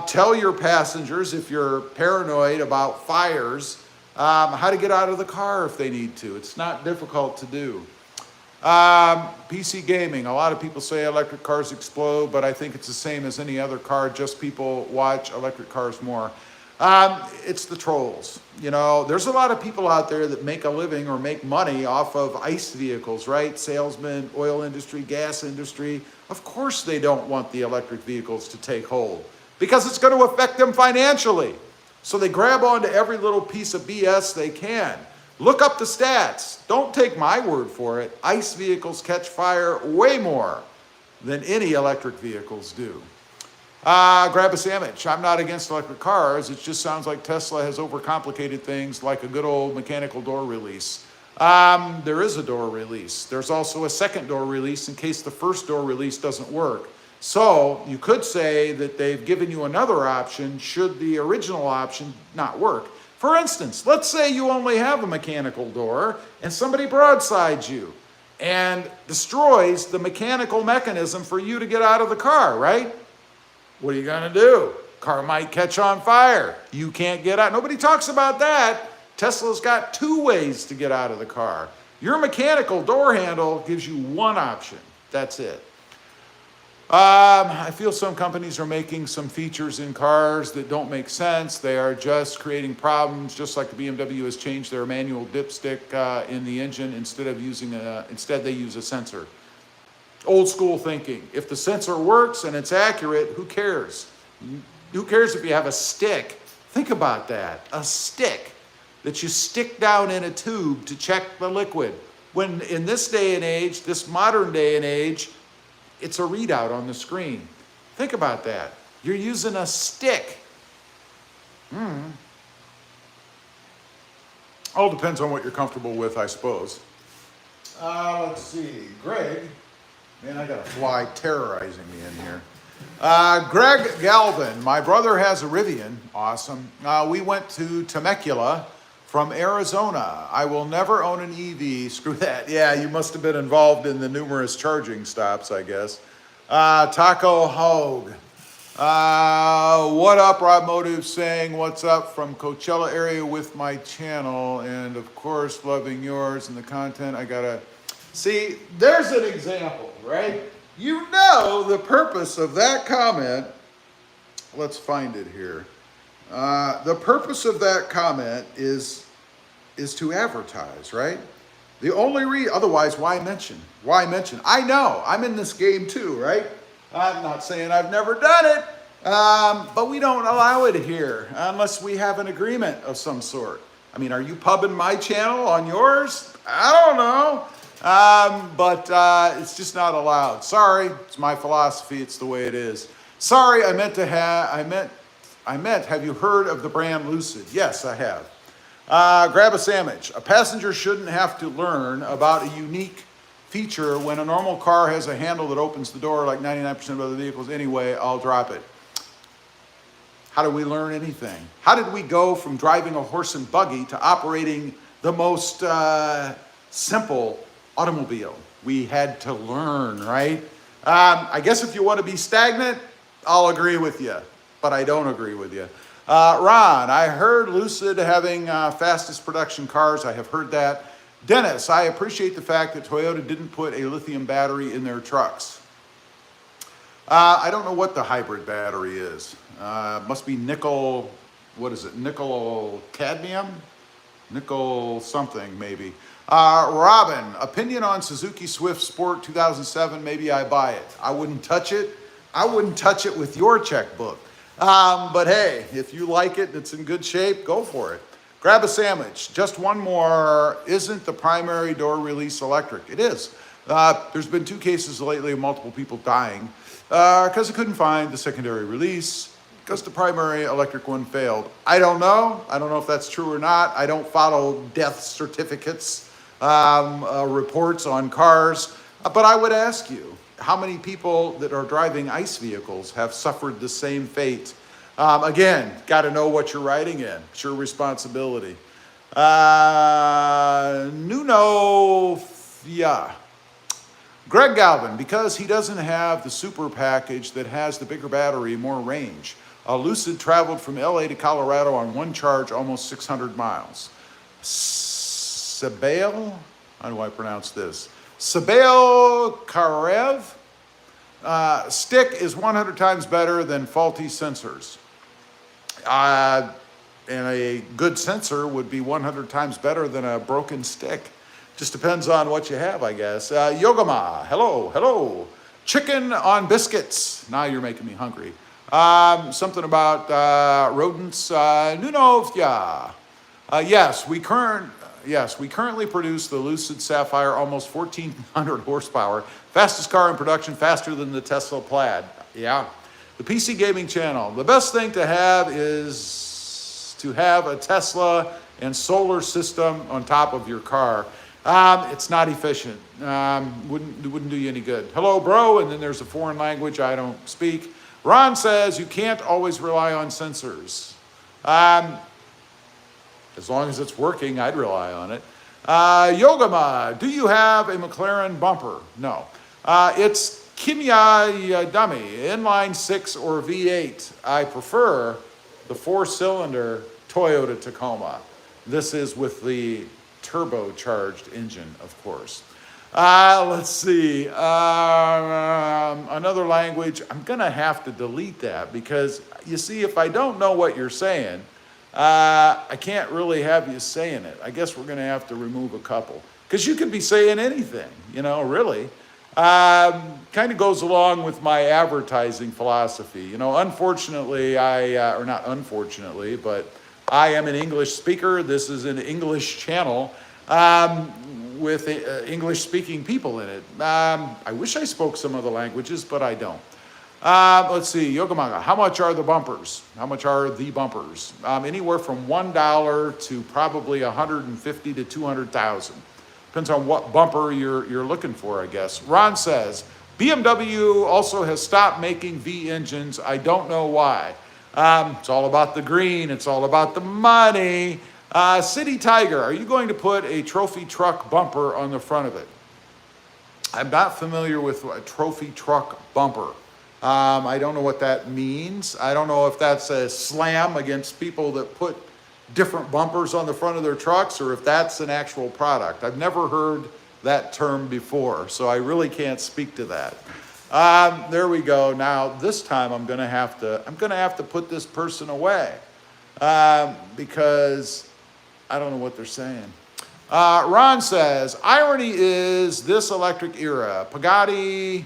Tell your passengers, if you're paranoid about fires, how to get out of the car if they need to. It's not difficult to do. PC gaming, a lot of people say electric cars explode, but I think it's the same as any other car, just people watch electric cars more. It's the trolls. You know, there's a lot of people out there that make a living or make money off of ICE vehicles, right? Salesmen, oil industry, gas industry. Of course they don't want the electric vehicles to take hold because it's going to affect them financially. So they grab onto every little piece of BS they can. Look up the stats. Don't take my word for it. ICE vehicles catch fire way more than any electric vehicles do. Grab a sandwich. I'm not against electric cars. It just sounds like Tesla has overcomplicated things like a good old mechanical door release. There is a door release. There's also a second door release in case the first door release doesn't work. So you could say that they've given you another option should the original option not work. For instance, let's say you only have a mechanical door and somebody broadsides you and destroys the mechanical mechanism for you to get out of the car, right? What are you gonna do? Car might catch on fire. You can't get out. Nobody talks about that. Tesla's got two ways to get out of the car. Your mechanical door handle gives you one option. That's it. I feel some companies are making some features in cars that don't make sense. They are just creating problems, just like the BMW has changed their manual dipstick in the engine. Instead they use a sensor. Old school thinking. If the sensor works and it's accurate, who cares? Who cares if you have a stick? Think about that. A stick that you stick down in a tube to check the liquid. When in this day and age, this modern day and age, it's a readout on the screen. Think about that. You're using a stick. All depends on what you're comfortable with, I suppose. Let's see. Greg. Man, I got a fly terrorizing me in here. Greg Galvin. My brother has a Rivian. Awesome. We went to Temecula from Arizona. I will never own an EV. Screw that. Yeah, you must have been involved in the numerous charging stops, I guess. Taco Hogue. What up, RobMotive saying what's up from Coachella area with my channel. And of course, loving yours and the content. I gotta see, there's an example, right? You know the purpose of that comment. Let's find it here. The purpose of that comment is to advertise, right? The only otherwise, why mention? Why mention? I know, I'm in this game too, right? I'm not saying I've never done it, but we don't allow it here unless we have an agreement of some sort. I mean, are you pubbing my channel on yours? I don't know, but it's just not allowed. Sorry, it's my philosophy. It's the way it is. Sorry, I meant, have you heard of the brand Lucid? Yes, I have. Grab a sandwich. A passenger shouldn't have to learn about a unique feature when a normal car has a handle that opens the door like 99% of other vehicles anyway. I'll drop it. How do we learn anything? How did we go from driving a horse and buggy to operating the most simple automobile? We had to learn, right? I guess if you want to be stagnant, I'll agree with you, but I don't agree with you. Ron, I heard Lucid having fastest production cars. I have heard that. Dennis, I appreciate the fact that Toyota didn't put a lithium battery in their trucks. I don't know what the hybrid battery is. Must be nickel, what is it? Nickel cadmium? Nickel something, maybe. Robin, opinion on Suzuki Swift Sport 2007, maybe I buy it. I wouldn't touch it. I wouldn't touch it with your checkbook. But hey, if you like it and it's in good shape, go for it. Grab a sandwich. Just one more. Isn't the primary door release electric? It is. There's been 2 cases lately of multiple people dying because they couldn't find the secondary release because the primary electric one failed. I don't know. I don't know if that's true or not. I don't follow death certificates, reports on cars. But I would ask you, how many people that are driving ICE vehicles have suffered the same fate? Again, got to know what you're riding in. It's your responsibility. Nuno, yeah. Greg Galvin, because he doesn't have the super package that has the bigger battery, more range. Lucid traveled from LA to Colorado on one charge, almost 600 miles. Sabail, how do I pronounce this? Sabail Karev. Stick is 100 times better than faulty sensors. And a good sensor would be 100 times better than a broken stick. Just depends on what you have, I guess. Yogama, hello, hello. Chicken on biscuits. Now you're making me hungry. Something about rodents. Nunovya. Yes, we currently produce the Lucid Sapphire, almost 1,400 horsepower, fastest car in production, faster than the Tesla Plaid. Yeah. The PC Gaming Channel. The best thing to have is to have a Tesla and solar system on top of your car. It's not efficient. Wouldn't do you any good. Hello, bro. And then there's a foreign language I don't speak. Ron says you can't always rely on sensors. As long as it's working, I'd rely on it. Yogama, do you have a McLaren bumper? No. It's Kimya Dummy, inline 6 or V8. I prefer the 4-cylinder Toyota Tacoma. This is with the turbocharged engine, of course. Let's see. Another language. I'm going to have to delete that because, you see, if I don't know what you're saying, I can't really have you saying it. I guess we're going to have to remove a couple. Because you could be saying anything, you know, really. Kind of goes along with my advertising philosophy. You know, unfortunately, or not unfortunately, but I am an English speaker. This is an English channel with English-speaking people in it. I wish I spoke some other languages, but I don't. Let's see, Yogamaga, how much are the bumpers? How much are the bumpers? Anywhere from $1 to probably 150 to 200,000. Depends on what bumper you're looking for, I guess. Ron says, BMW also has stopped making V engines. I don't know why. It's all about the green. It's all about the money. City Tiger, are you going to put a trophy truck bumper on the front of it? I'm not familiar with a trophy truck bumper. I don't know what that means. I don't know if that's a slam against people that put different bumpers on the front of their trucks or if that's an actual product. I've never heard that term before, so I really can't speak to that. There we go. Now this time I'm gonna have to put this person away because I don't know what they're saying. Ron says, irony is this electric era. Pagani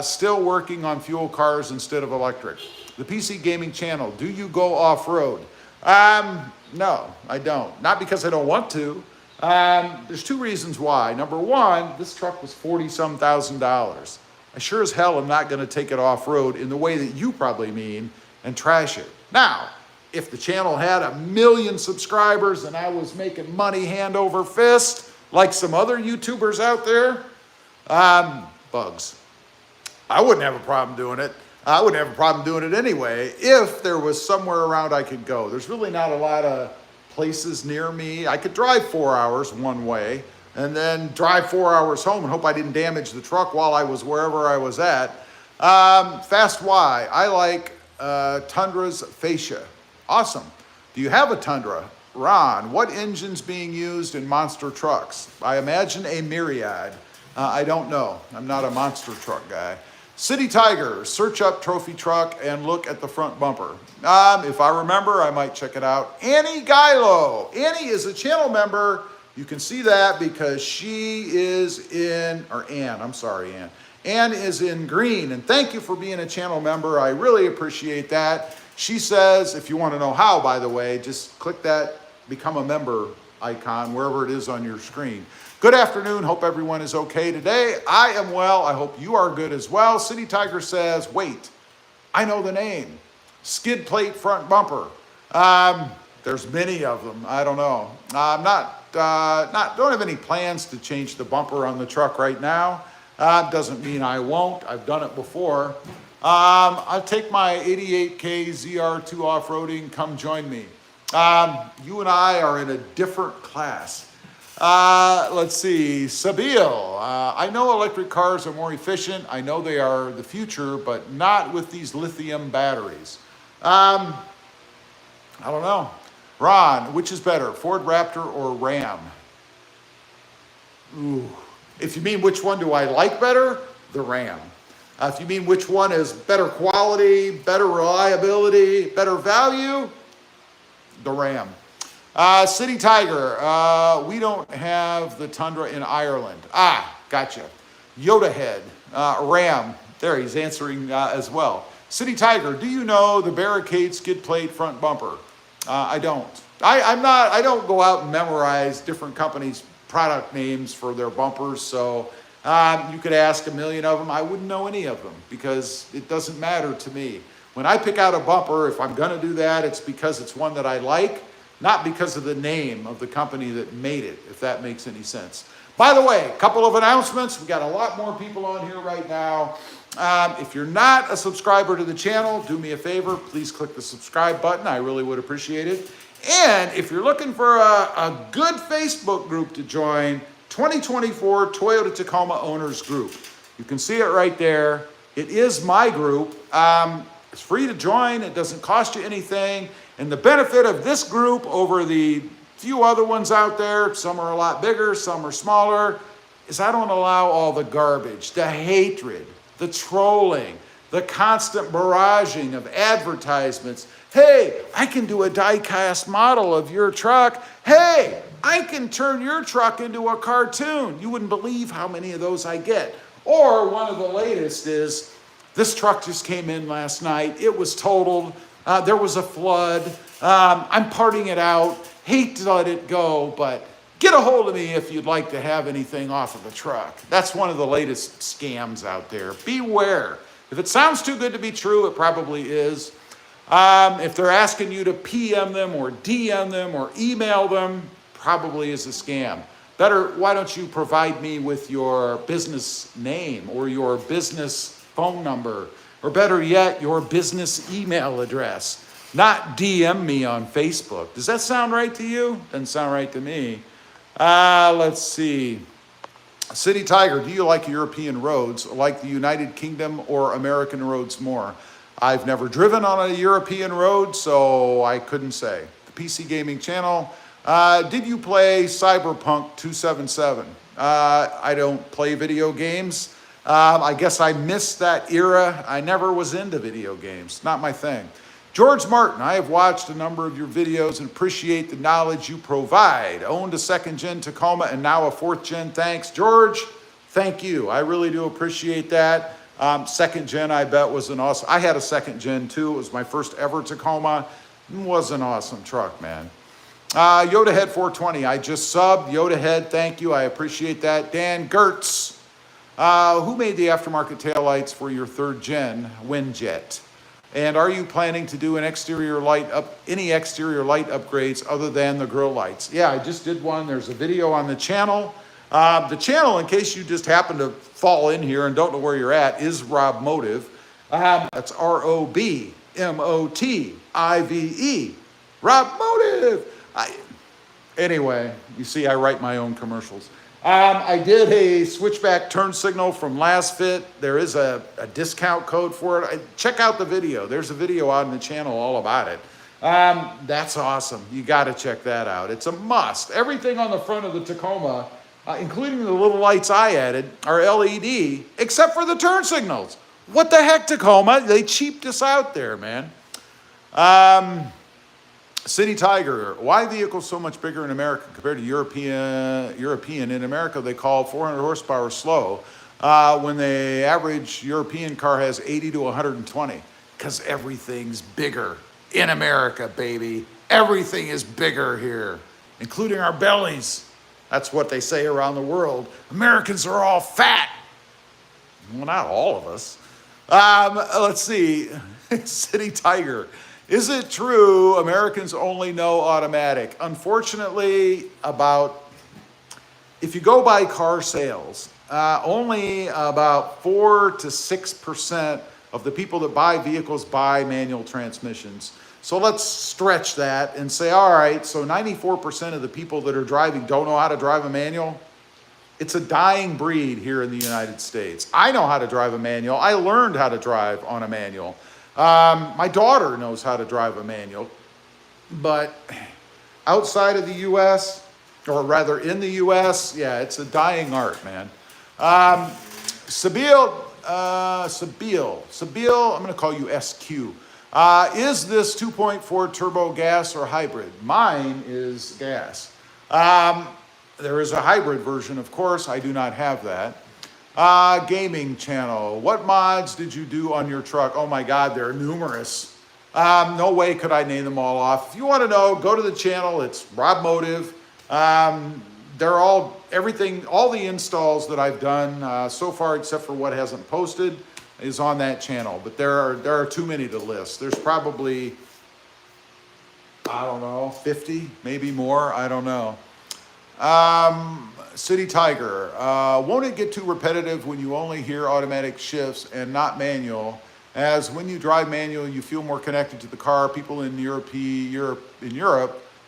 still working on fuel cars instead of electric. The PC Gaming Channel, do you go off-road? No, I don't. Not because I don't want to. There's two reasons why. Number one, this truck was $40-some thousand. I sure as hell am not going to take it off-road in the way that you probably mean and trash it. Now, if the channel had 1 million subscribers and I was making money hand over fist, like some other YouTubers out there, bugs. I wouldn't have a problem doing it. I wouldn't have a problem doing it anyway if there was somewhere around I could go. There's really not a lot of places near me. I could drive 4 hours one way and then drive 4 hours home and hope I didn't damage the truck while I was wherever I was at. Fast Y, I like Tundra's fascia. Awesome. Do you have a Tundra? Ron, what engine's being used in monster trucks? I imagine a Myriad. I don't know. I'm not a monster truck guy. City Tiger, search up trophy truck and look at the front bumper. If I remember, I might check it out. Annie Gilo. Annie is a channel member. You can see that because she is in, or Ann, I'm sorry, Ann. Ann is in green, and thank you for being a channel member. I really appreciate that. She says, if you want to know how, by the way, just click that become a member icon wherever it is on your screen. Good afternoon. Hope everyone is okay today. I am well. I hope you are good as well. City Tiger says, wait, I know the name. Skid plate front bumper. There's many of them. I don't know. I'm don't have any plans to change the bumper on the truck right now. Doesn't mean I won't. I've done it before. I'll take my 88K ZR2 off-roading. Come join me. You and I are in a different class. Let's see, Sabil. I know electric cars are more efficient. I know they are the future, but not with these lithium batteries. I don't know. Ron, which is better, Ford Raptor or Ram? Ooh. If you mean which one do I like better, the Ram. If you mean which one is better quality, better reliability, better value, the Ram. City Tiger, we don't have the Tundra in Ireland. Gotcha. Yoda Head, Ram, there he's answering as well. City Tiger, do you know the Barricade skid plate front bumper? I don't. I don't go out and memorize different companies' product names for their bumpers, so you could ask a million of them. I wouldn't know any of them because it doesn't matter to me. When I pick out a bumper, if I'm gonna do that, it's because it's one that I like, not because of the name of the company that made it, if that makes any sense. By the way, a couple of announcements. We got a lot more people on here right now. If you're not a subscriber to the channel, do me a favor, please click the subscribe button. I really would appreciate it. And if you're looking for a good Facebook group to join, 2024 Toyota Tacoma Owners Group. You can see it right there. It is my group. It's free to join. It doesn't cost you anything. And the benefit of this group over the few other ones out there, some are a lot bigger, some are smaller, is I don't allow all the garbage, the hatred, the trolling, the constant barraging of advertisements. Hey, I can do a die-cast model of your truck. Hey, I can turn your truck into a cartoon. You wouldn't believe how many of those I get. Or one of the latest is, this truck just came in last night. It was totaled. There was a flood. I'm parting it out. Hate to let it go, but get a hold of me if you'd like to have anything off of the truck. That's one of the latest scams out there. Beware. If it sounds too good to be true, it probably is. If they're asking you to PM them or DM them or email them, probably is a scam. Better, why don't you provide me with your business name or your business phone number, or better yet, your business email address. Not DM me on Facebook. Does that sound right to you? Doesn't sound right to me. Let's see. City Tiger, do you like European roads, like the United Kingdom or American roads more? I've never driven on a European road, so I couldn't say. The PC Gaming Channel, did you play Cyberpunk 277? I don't play video games. I guess I missed that era. I never was into video games. Not my thing. George Martin, I have watched a number of your videos and appreciate the knowledge you provide. Owned a second-gen Tacoma and now a fourth-gen. Thanks, George. Thank you. I really do appreciate that. Second-gen, I bet, was an awesome... I had a second-gen, too. It was my first ever Tacoma. It was an awesome truck, man. Yoda Head 420, I just subbed. Yoda Head, thank you. I appreciate that. Dan Gertz, who made the aftermarket taillights for your third-gen Windjet? And are you planning to do an exterior light any exterior light upgrades other than the grill lights? Yeah, I just did one. There's a video on the channel. The channel, in case you just happen to fall in here and don't know where you're at, is RobMotive. That's RobMotive. RobMotive. Anyway, you see, I write my own commercials. I did a switchback turn signal from Lasfit. There is a discount code for it. Check out the video. There's a video on the channel all about it. That's awesome. You got to check that out. It's a must. Everything on the front of the Tacoma, including the little lights I added, are LED, except for the turn signals. What the heck, Tacoma? They cheaped us out there, man. City Tiger, why vehicles so much bigger in America compared to European? In America, they call 400 horsepower slow when the average European car has 80 to 120, because everything's bigger in America, baby. Everything is bigger here, including our bellies. That's what they say around the world. Americans are all fat. Well, not all of us. Let's see. City Tiger. Is it true Americans only know automatic? Unfortunately, if you go by car sales, only about 4 to 6% of the people that buy vehicles buy manual transmissions. So let's stretch that and say, all right, so 94% of the people that are driving don't know how to drive a manual. It's a dying breed here in the United States. I know how to drive a manual. I learned how to drive on a manual. My daughter knows how to drive a manual, but outside of the U.S., or rather in the U.S., yeah, it's a dying art, man. Sabil, I'm going to call you SQ. Is this 2.4 turbo gas or hybrid? Mine is gas. There is a hybrid version, of course. I do not have that. Gaming channel. What mods did you do on your truck? Oh my God, there are numerous. No way could I name them all off. If you want to know, go to the channel. It's RobMotive. They're all, everything, all the installs that I've done so far, except for what hasn't posted, is on that channel. But there are too many to list. There's probably, I don't know, 50, maybe more. I don't know. City Tiger, won't it get too repetitive when you only hear automatic shifts and not manual? As when you drive manual, you feel more connected to the car. People in Europe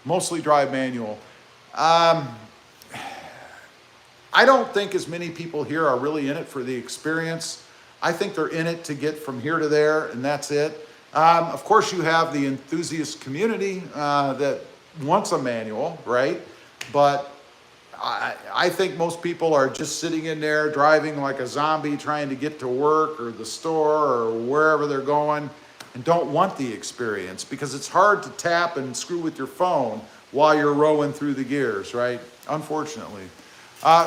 mostly drive manual. I don't think as many people here are really in it for the experience. I think they're in it to get from here to there, and that's it. Of course, you have the enthusiast community that wants a manual, right? But I think most people are just sitting in there driving like a zombie trying to get to work or the store or wherever they're going and don't want the experience because it's hard to tap and screw with your phone while you're rowing through the gears, right? Unfortunately.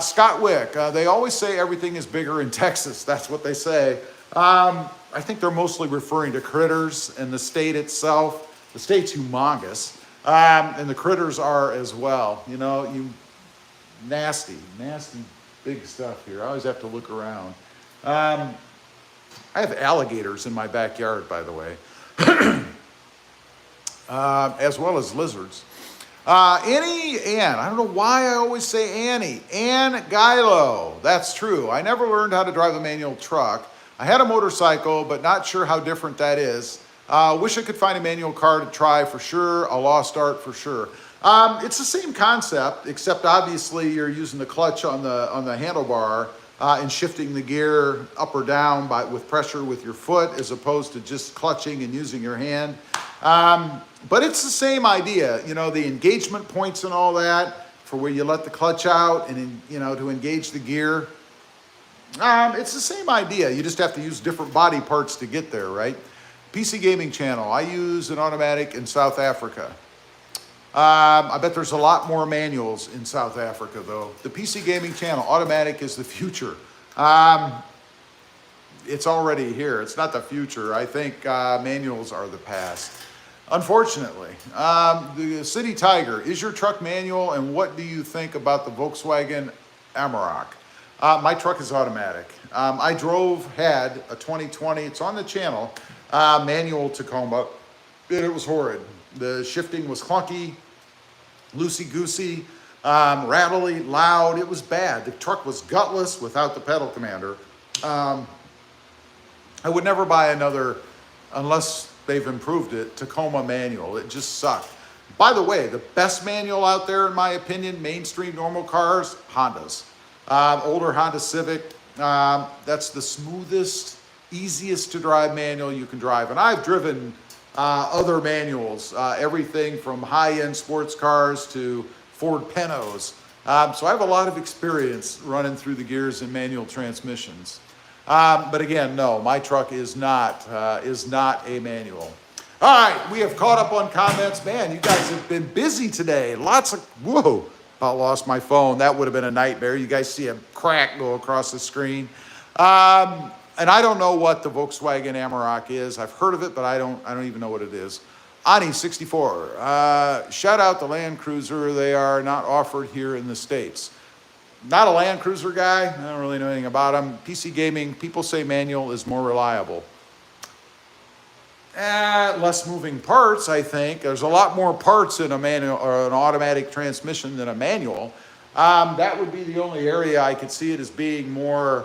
Scott Wick, they always say everything is bigger in Texas. That's what they say. I think they're mostly referring to critters and the state itself. The state's humongous. And the critters are as well. You know, nasty big stuff here. I always have to look around. I have alligators in my backyard, by the way, as well as lizards. Ann, I don't know why I always say Annie. Ann Gilo, that's true. I never learned how to drive a manual truck. I had a motorcycle, but not sure how different that is. Wish I could find a manual car to try for sure, a lost art for sure. It's the same concept, except obviously you're using the clutch on the handlebar and shifting the gear up or down with pressure with your foot as opposed to just clutching and using your hand. But it's the same idea, you know, the engagement points and all that for where you let the clutch out and, you know, to engage the gear. It's the same idea. You just have to use different body parts to get there, right? PC Gaming Channel. I use an automatic in South Africa. I bet there's a lot more manuals in South Africa, though. The PC Gaming Channel, automatic is the future. It's already here. It's not the future. I think manuals are the past. Unfortunately, the City Tiger, is your truck manual, and what do you think about the Volkswagen Amarok? My truck is automatic. I had a 2020, it's on the channel, manual Tacoma, and it was horrid. The shifting was clunky, loosey-goosey, rattly, loud. It was bad. The truck was gutless without the pedal commander. I would never buy another, unless they've improved it, Tacoma manual. It just sucked. By the way, the best manual out there, in my opinion, mainstream normal cars, Hondas. Older Honda Civic, that's the smoothest, easiest to drive manual you can drive. And I've driven other manuals, everything from high-end sports cars to Ford Pintos. So I have a lot of experience running through the gears in manual transmissions. But again, no, my truck is not a manual. All right, we have caught up on comments. Man, you guys have been busy today. Lots of, whoa, about lost my phone. That would have been a nightmare. You guys see a crack go across the screen. And I don't know what the Volkswagen Amarok is. I've heard of it, but I don't even know what it is. Ani 64, shout out the Land Cruiser. They are not offered here in the States. Not a Land Cruiser guy. I don't really know anything about them. PC Gaming, people say manual is more reliable. Less moving parts, I think. There's a lot more parts in a manual or an automatic transmission than a manual. That would be the only area I could see it as being more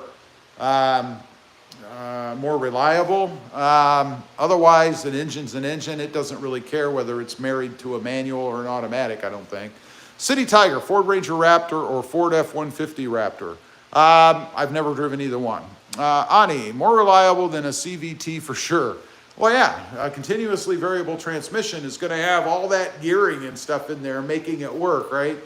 reliable. Otherwise, an engine's an engine. It doesn't really care whether it's married to a manual or an automatic, I don't think. City Tiger, Ford Ranger Raptor or Ford F-150 Raptor. I've never driven either one. Ani, more reliable than a CVT for sure. Well, yeah, a continuously variable transmission is going to have all that gearing and stuff in there making it work, right?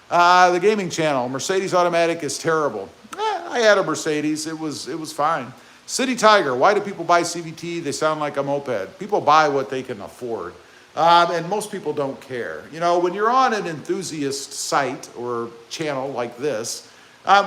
The Gaming Channel, Mercedes automatic is terrible. I had a Mercedes. It was fine. City Tiger, why do people buy CVT? They sound like a moped. People buy what they can afford. And most people don't care. You know, when you're on an enthusiast site or channel like this,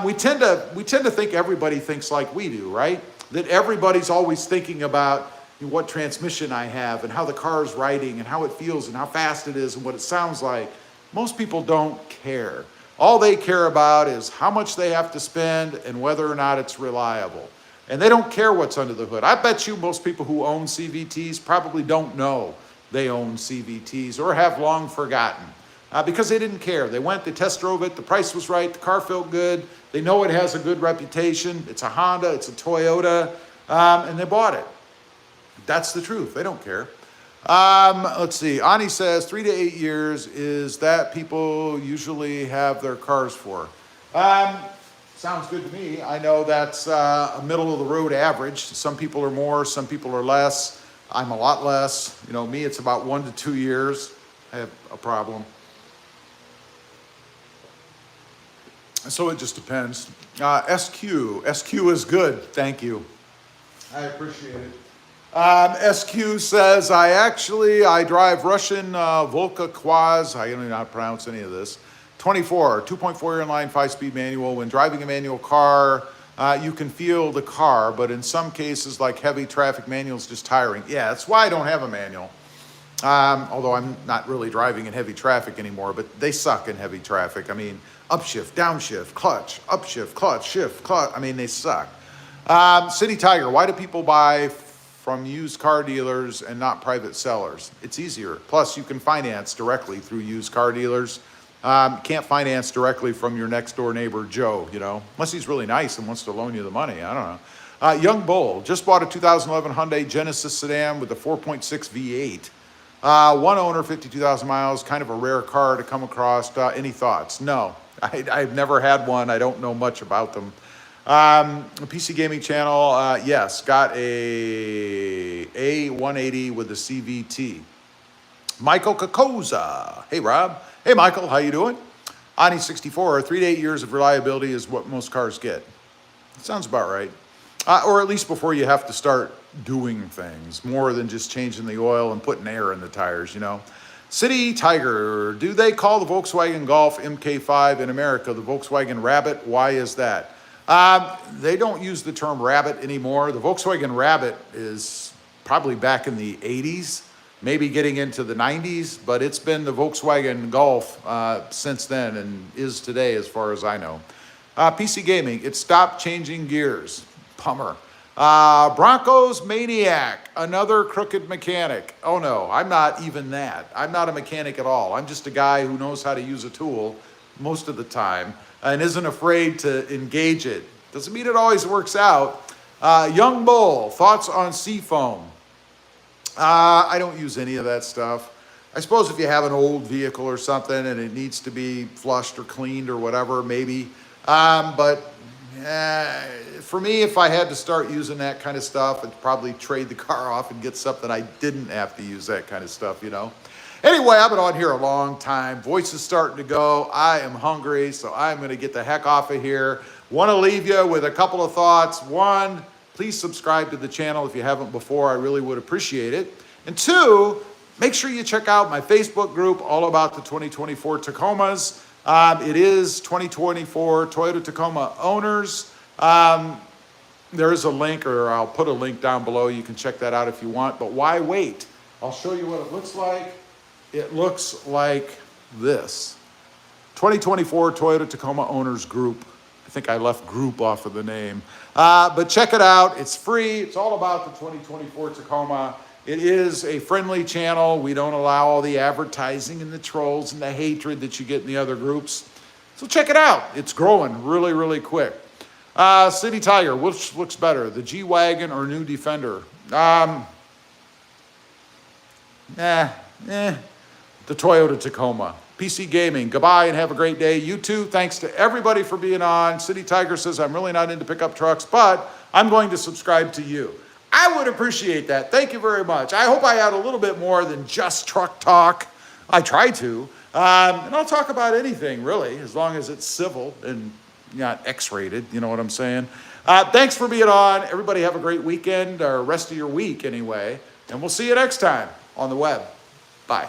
We tend to think everybody thinks like we do, right? That everybody's always thinking about what transmission I have and how the car is riding and how it feels and how fast it is and what it sounds like. Most people don't care. All they care about is how much they have to spend and whether or not it's reliable. And they don't care what's under the hood. I bet you most people who own CVTs probably don't know they own CVTs or have long forgotten because they didn't care. They went, they test drove it, the price was right, the car felt good, they know it has a good reputation, it's a Honda, it's a Toyota, and they bought it. That's the truth, they don't care. Let's see, Ani says 3 to 8 years is that people usually have their cars for. Sounds good to me. I know that's a middle of the road average. Some people are more, some people are less. I'm a lot less. You know, me, it's about 1 to 2 years. I have a problem. So it just depends. SQ is good. Thank you. I appreciate it. SQ says, I drive Russian Volga Quaz. I don't even know how to pronounce any of this. 24, 2.4 inline 5-speed manual. When driving a manual car, you can feel the car, but in some cases, like heavy traffic, manual's just tiring. Yeah, that's why I don't have a manual. Although I'm not really driving in heavy traffic anymore, but they suck in heavy traffic. I mean, upshift, downshift, clutch, upshift, clutch, shift, clutch. I mean, they suck. City Tiger, why do people buy from used car dealers and not private sellers? It's easier. Plus, you can finance directly through used car dealers. Can't finance directly from your next door neighbor, Joe, you know, unless he's really nice and wants to loan you the money. I don't know. Young Bull, just bought a 2011 Hyundai Genesis sedan with a 4.6 V8. One owner, 52,000 miles, kind of a rare car to come across. Any thoughts? No, I've never had one. I don't know much about them. PC Gaming Channel, yes, got a A180 with a CVT. Michael Kakoza. Hey, Rob. Hey, Michael, how you doing? Ani 64, 3 to 8 years of reliability is what most cars get. Sounds about right. Or at least before you have to start doing things, more than just changing the oil and putting air in the tires, you know. City Tiger, do they call the Volkswagen Golf MK5 in America the Volkswagen Rabbit? Why is that? They don't use the term Rabbit anymore. The Volkswagen Rabbit is probably back in the 80s. Maybe getting into the 90s, but it's been the Volkswagen Golf since then and is today as far as I know. PC Gaming, it stopped changing gears. Bummer. Broncos Maniac, another crooked mechanic. Oh no, I'm not even that. I'm not a mechanic at all. I'm just a guy who knows how to use a tool most of the time and isn't afraid to engage it. Doesn't mean it always works out. Young Bull, thoughts on Seafoam? I don't use any of that stuff. I suppose if you have an old vehicle or something and it needs to be flushed or cleaned or whatever, maybe. But for me, if I had to start using that kind of stuff, I'd probably trade the car off and get something I didn't have to use that kind of stuff, you know. Anyway, I've been on here a long time. Voice is starting to go. I am hungry, so I'm going to get the heck off of here. Want to leave you with a couple of thoughts. One, please subscribe to the channel if you haven't before. I really would appreciate it. And two, make sure you check out my Facebook group all about the 2024 Tacomas. It is 2024 Toyota Tacoma owners. There is a link, or I'll put a link down below. You can check that out if you want. But why wait? I'll show you what it looks like. It looks like this. 2024 Toyota Tacoma owners group. I think I left group off of the name. But check it out. It's free. It's all about the 2024 Tacoma. It is a friendly channel. We don't allow all the advertising and the trolls and the hatred that you get in the other groups. So check it out. It's growing really, really quick. City Tiger, which looks better, the G-Wagon or new Defender? The Toyota Tacoma. PC Gaming, goodbye and have a great day. You too, thanks to everybody for being on. City Tiger says, I'm really not into pickup trucks, but I'm going to subscribe to you. I would appreciate that. Thank you very much. I hope I add a little bit more than just truck talk. I try to. And I'll talk about anything, really, as long as it's civil and not X-rated. You know what I'm saying? Thanks for being on. Everybody have a great weekend, or rest of your week anyway. And we'll see you next time on the web. Bye.